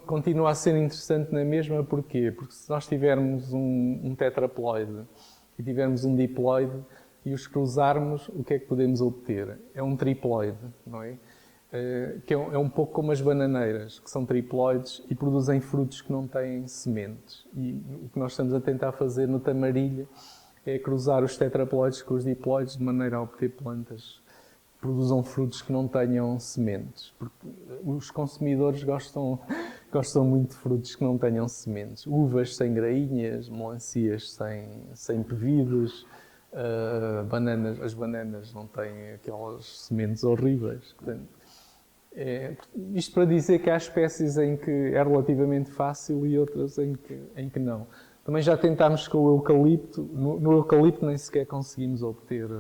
continua a ser interessante na mesma, porquê? Porque se nós tivermos um tetraploide e tivermos um diploide e os cruzarmos, o que é que podemos obter? É um triploide, não é? Que é um pouco como as bananeiras, que são triploides e produzem frutos que não têm sementes. E o que nós estamos a tentar fazer no tamarilho é cruzar os tetraploides com os diploides de maneira a obter plantas que produzam frutos que não tenham sementes. Porque os consumidores gostam muito de frutos que não tenham sementes. Uvas sem grainhas, melancias sem pevidos, as bananas não têm aquelas sementes horríveis. Portanto, isto para dizer que há espécies em que é relativamente fácil e outras em que não. Também já tentámos com o eucalipto. No eucalipto nem sequer conseguimos obter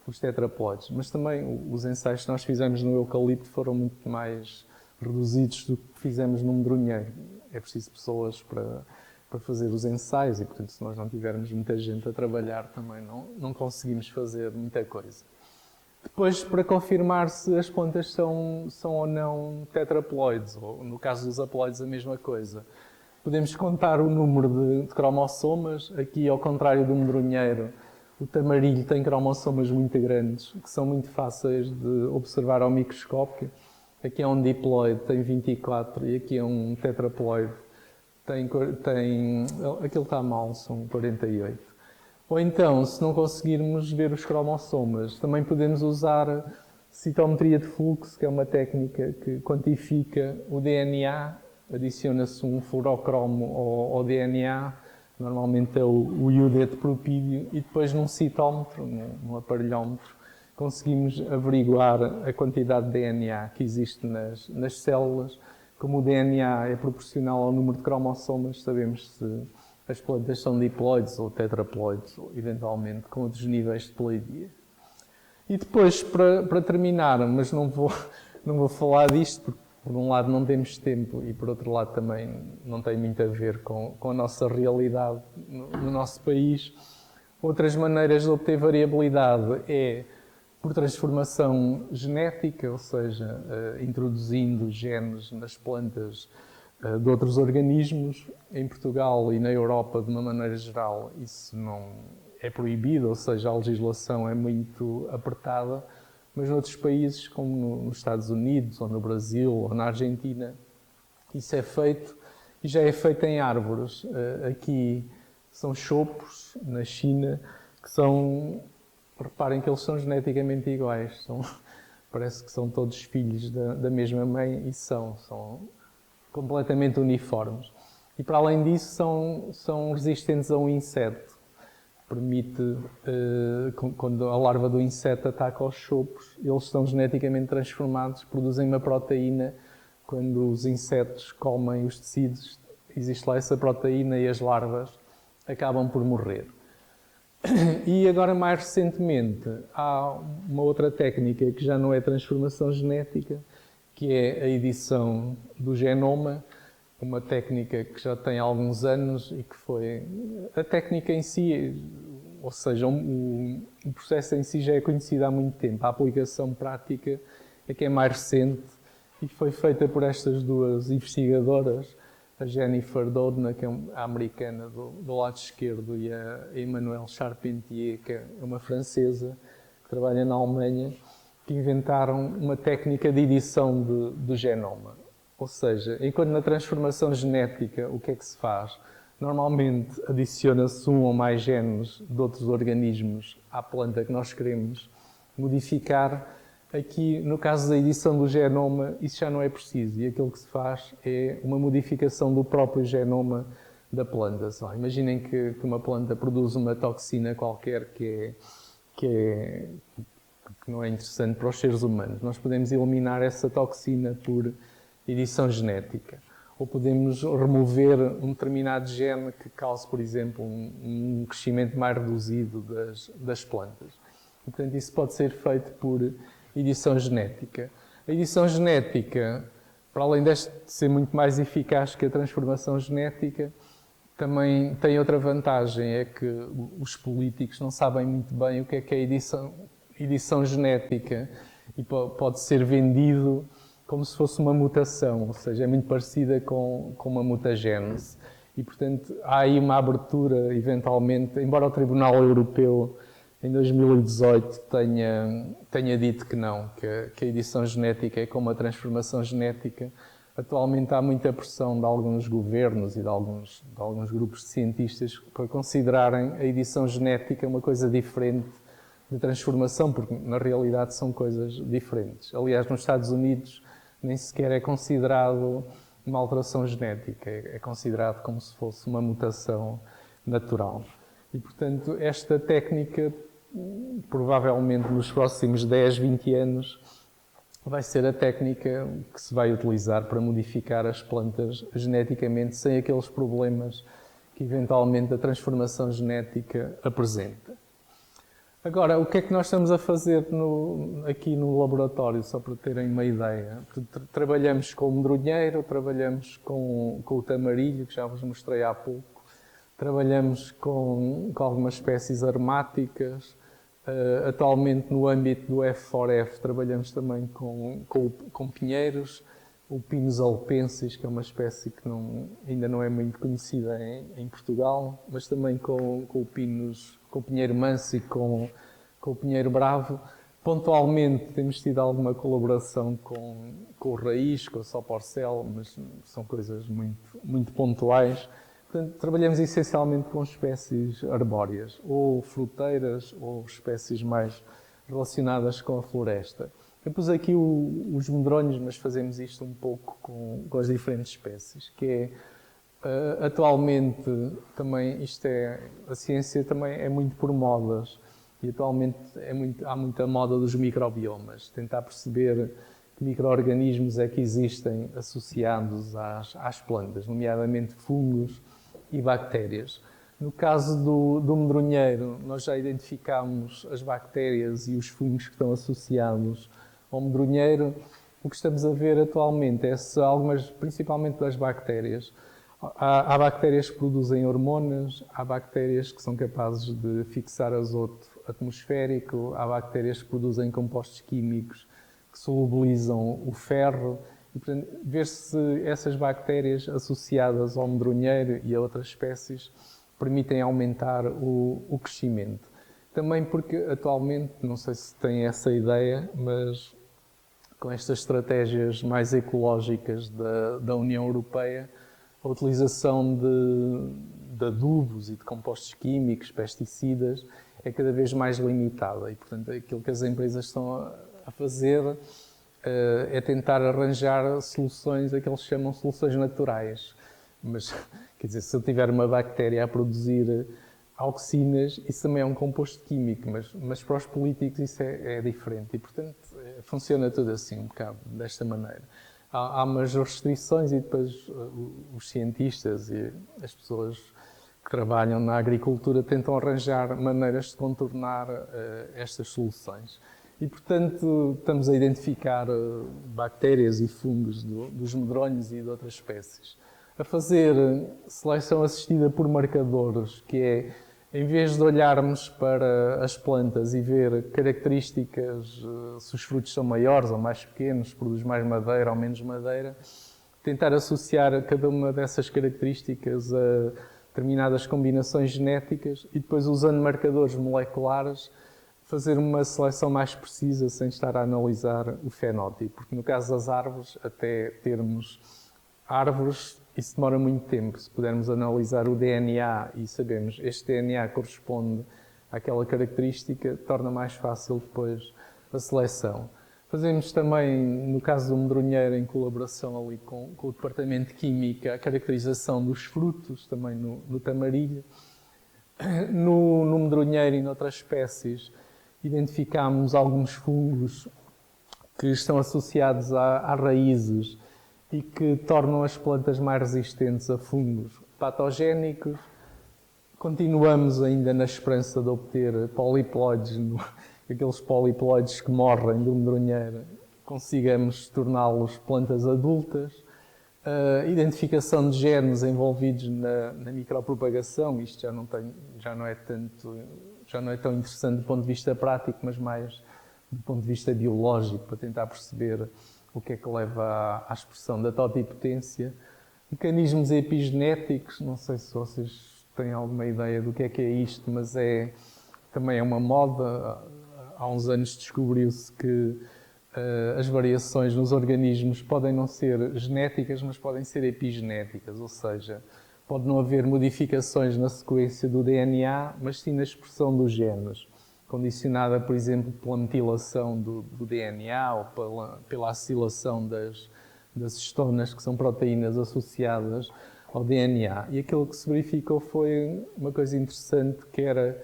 os tetraploides, mas também os ensaios que nós fizemos no eucalipto foram muito mais reduzidos do que fizemos no medronheiro. É preciso pessoas para fazer os ensaios e, portanto, se nós não tivermos muita gente a trabalhar, também não conseguimos fazer muita coisa. Depois, para confirmar se as plantas são ou não tetraploides, ou no caso dos haploides a mesma coisa, podemos contar o número de cromossomas. Aqui, ao contrário do medronheiro, o tamarilho tem cromossomas muito grandes, que são muito fáceis de observar ao microscópio. Aqui é um diploide, tem 24, e aqui é um tetraploide, aquele está mal, são 48. Ou então, se não conseguirmos ver os cromossomas, também podemos usar citometria de fluxo, que é uma técnica que quantifica o DNA, adiciona-se um fluorocromo ao DNA, normalmente é o iodeto propídio, e depois num citómetro, num aparelhómetro, conseguimos averiguar a quantidade de DNA que existe nas células. Como o DNA é proporcional ao número de cromossomas, sabemos se as plantas são diploides ou tetraploides, ou eventualmente com outros níveis de ploidia. E depois, para terminar, mas não vou falar disto, porque por um lado não temos tempo e por outro lado também não tem muito a ver com a nossa realidade no nosso país. Outras maneiras de obter variabilidade é por transformação genética, ou seja, introduzindo genes nas plantas de outros organismos. Em Portugal e na Europa, de uma maneira geral, isso não é proibido, ou seja, a legislação é muito apertada, mas noutros países, como nos Estados Unidos, ou no Brasil, ou na Argentina, isso é feito, e já é feito em árvores. Aqui são chopos, na China, que são, reparem que eles são geneticamente iguais, parece que são todos filhos da mesma mãe, e são completamente uniformes. E para além disso são resistentes a um inseto. permite, quando a larva do inseto ataca os chopos, eles são geneticamente transformados, produzem uma proteína. Quando os insetos comem os tecidos, existe lá essa proteína e as larvas acabam por morrer. E agora, mais recentemente, há uma outra técnica que já não é transformação genética, que é a edição do genoma, uma técnica que já tem alguns anos e que foi... A técnica em si, ou seja, o processo em si já é conhecido há muito tempo. A aplicação prática é que é mais recente e foi feita por estas duas investigadoras, a Jennifer Doudna, que é a americana do lado esquerdo, e a Emmanuelle Charpentier, que é uma francesa, que trabalha na Alemanha, que inventaram uma técnica de edição do genoma. Ou seja, enquanto na transformação genética, o que é que se faz? Normalmente adiciona-se um ou mais genes de outros organismos à planta que nós queremos modificar. Aqui, no caso da edição do genoma, isso já não é preciso e aquilo que se faz é uma modificação do próprio genoma da planta. Imaginem que uma planta produz uma toxina qualquer que não é interessante para os seres humanos. Nós podemos eliminar essa toxina por edição genética. Ou podemos remover um determinado gene que cause, por exemplo, um crescimento mais reduzido das plantas. E, portanto, isso pode ser feito por edição genética. A edição genética, para além de ser muito mais eficaz que a transformação genética, também tem outra vantagem, é que os políticos não sabem muito bem o que é edição genética e pode ser vendido como se fosse uma mutação, ou seja, é muito parecida com uma mutagênese. E, portanto, há aí uma abertura, eventualmente, embora o Tribunal Europeu em 2018 tenha dito que não, que a edição genética é como a transformação genética. Atualmente há muita pressão de alguns governos e de alguns grupos de cientistas para considerarem a edição genética uma coisa diferente de transformação, porque na realidade são coisas diferentes. Aliás, nos Estados Unidos nem sequer é considerado uma alteração genética, é considerado como se fosse uma mutação natural. E, portanto, esta técnica, provavelmente nos próximos 10, 20 anos, vai ser a técnica que se vai utilizar para modificar as plantas geneticamente sem aqueles problemas que eventualmente a transformação genética apresenta. Agora, o que é que nós estamos a fazer aqui no laboratório, só para terem uma ideia? Trabalhamos com o medronheiro, trabalhamos com o tamarilho, que já vos mostrei há pouco, trabalhamos com algumas espécies aromáticas. Atualmente, no âmbito do F4F, trabalhamos também com pinheiros, o Pinus alpensis, que é uma espécie que ainda não é muito conhecida em Portugal, mas também com o pinheiro manso e com o pinheiro bravo. Pontualmente temos tido alguma colaboração com o raiz, com o soporcel, mas são coisas muito, muito pontuais. Portanto, trabalhamos essencialmente com espécies arbóreas, ou fruteiras, ou espécies mais relacionadas com a floresta. Eu pus aqui os medronhos, mas fazemos isto um pouco com as diferentes espécies, que é, atualmente, também, a ciência também é muito por modas, e atualmente há muita moda dos microbiomas, tentar perceber que micro-organismos é que existem associados às plantas, nomeadamente fungos e bactérias. No caso do medronheiro, nós já identificámos as bactérias e os fungos que estão associados ao medronheiro. O que estamos a ver atualmente é se algumas, principalmente das bactérias, há bactérias que produzem hormonas, há bactérias que são capazes de fixar azoto atmosférico, há bactérias que produzem compostos químicos que solubilizam o ferro. E, portanto, ver se essas bactérias associadas ao medronheiro e a outras espécies permitem aumentar o crescimento. Também porque atualmente, não sei se têm essa ideia, mas com estas estratégias mais ecológicas da União Europeia, a utilização de adubos e de compostos químicos, pesticidas, é cada vez mais limitada. E, portanto, aquilo que as empresas estão a fazer é tentar arranjar soluções, aqueles que chamam soluções naturais. Mas, quer dizer, se eu tiver uma bactéria a produzir auxinas, isso também é um composto químico, mas para os políticos isso é diferente e, portanto, funciona tudo assim, um bocado desta maneira. Há umas restrições e depois os cientistas e as pessoas que trabalham na agricultura tentam arranjar maneiras de contornar estas soluções. E, portanto, estamos a identificar bactérias e fungos dos medronhos e de outras espécies. A fazer seleção assistida por marcadores, que é, em vez de olharmos para as plantas e ver características, se os frutos são maiores ou mais pequenos, produz mais madeira ou menos madeira, tentar associar cada uma dessas características a determinadas combinações genéticas e depois, usando marcadores moleculares, fazer uma seleção mais precisa sem estar a analisar o fenótipo. Porque no caso das árvores, até termos árvores, isso demora muito tempo. Se pudermos analisar o DNA e sabemos que este DNA corresponde àquela característica, torna mais fácil depois a seleção. Fazemos também, no caso do medronheiro, em colaboração ali com o Departamento de Química, a caracterização dos frutos, também no tamarilho. No medronheiro e noutras espécies, identificámos alguns fungos que estão associados a raízes e que tornam as plantas mais resistentes a fungos patogénicos. Continuamos ainda na esperança de obter poliploides, aqueles poliploides que morrem do medronheiro, consigamos torná-los plantas adultas. Identificação de genes envolvidos na micropropagação, isto já não é tão interessante do ponto de vista prático, mas mais do ponto de vista biológico, para tentar perceber o que é que leva à expressão da totipotência. Mecanismos epigenéticos, não sei se vocês têm alguma ideia do que é isto, mas também é uma moda. Há uns anos descobriu-se que as variações nos organismos podem não ser genéticas, mas podem ser epigenéticas, ou seja, pode não haver modificações na sequência do DNA, mas sim na expressão dos genes, condicionada, por exemplo, pela metilação do DNA ou pela acilação das histonas, que são proteínas associadas ao DNA. E aquilo que se verificou foi uma coisa interessante, que era,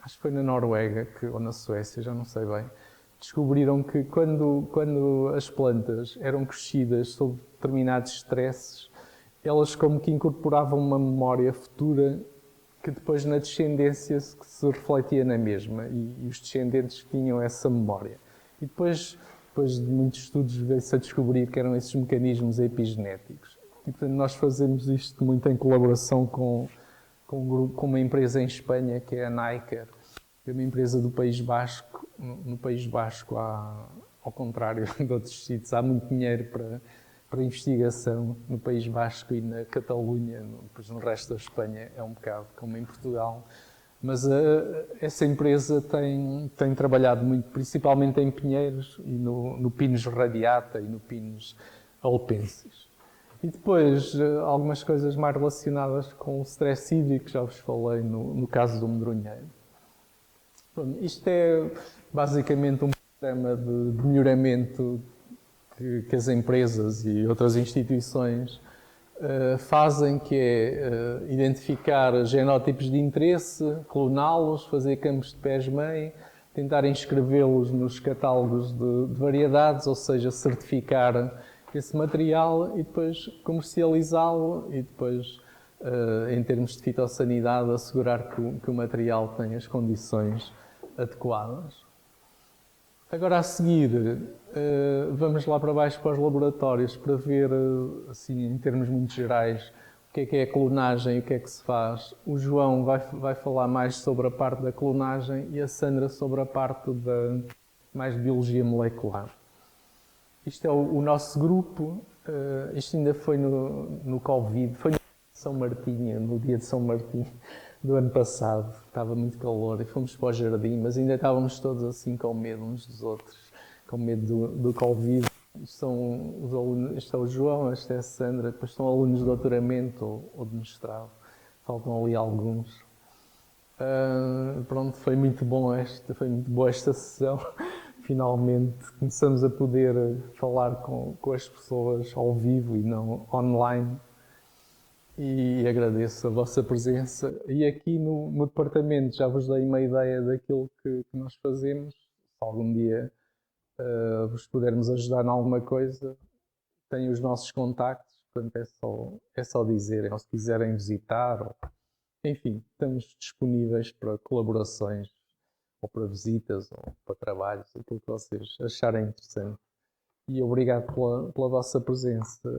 acho que foi na Noruega ou na Suécia, já não sei bem, descobriram que quando as plantas eram crescidas sob determinados stresses, elas como que incorporavam uma memória futura que depois na descendência se refletia na mesma, e os descendentes tinham essa memória. E depois de muitos estudos veio-se a descobrir que eram esses mecanismos epigenéticos. E portanto nós fazemos isto muito em colaboração com uma empresa em Espanha, que é a Naiker, que é uma empresa do País Basco. No País Basco, ao contrário de outros sítios, há muito dinheiro para investigação no País Basco e na Catalunha. Depois no resto da Espanha é um bocado como em Portugal. Mas essa empresa tem trabalhado muito, principalmente em pinheiros e no Pinus radiata e no Pinus alpensis. E depois algumas coisas mais relacionadas com o stress hídrico, já vos falei no caso do medronheiro. Isto é basicamente um programa de melhoramento que as empresas e outras instituições fazem, que é identificar genótipos de interesse, cloná-los, fazer campos de pés-mãe, tentar inscrevê-los nos catálogos de variedades, ou seja, certificar esse material e depois comercializá-lo e depois, em termos de fitossanidade, assegurar que o material tem as condições adequadas. Agora, a seguir, vamos lá para baixo para os laboratórios para ver, assim, em termos muito gerais, o que é a clonagem e o que é que se faz. O João vai falar mais sobre a parte da clonagem e a Sandra sobre a parte mais de biologia molecular. Isto é o nosso grupo. Isto ainda foi no Covid, foi no São Martinho, no dia de São Martinho do ano passado. Estava muito calor e fomos para o jardim, mas ainda estávamos todos assim com medo uns dos outros, com medo do Covid. São os alunos, este é o João, esta é a Sandra, depois são alunos de doutoramento ou de mestrado. Faltam ali alguns. Pronto, foi muito boa esta sessão. Finalmente começamos a poder falar com as pessoas ao vivo e não online. e agradeço a vossa presença. E aqui no departamento já vos dei uma ideia daquilo que nós fazemos. Se algum dia vos pudermos ajudar em alguma coisa, tenho os nossos contactos, portanto é só dizerem, ou se quiserem visitar, ou, enfim, estamos disponíveis para colaborações, ou para visitas, ou para trabalhos, aquilo que vocês acharem interessante. E obrigado pela vossa presença.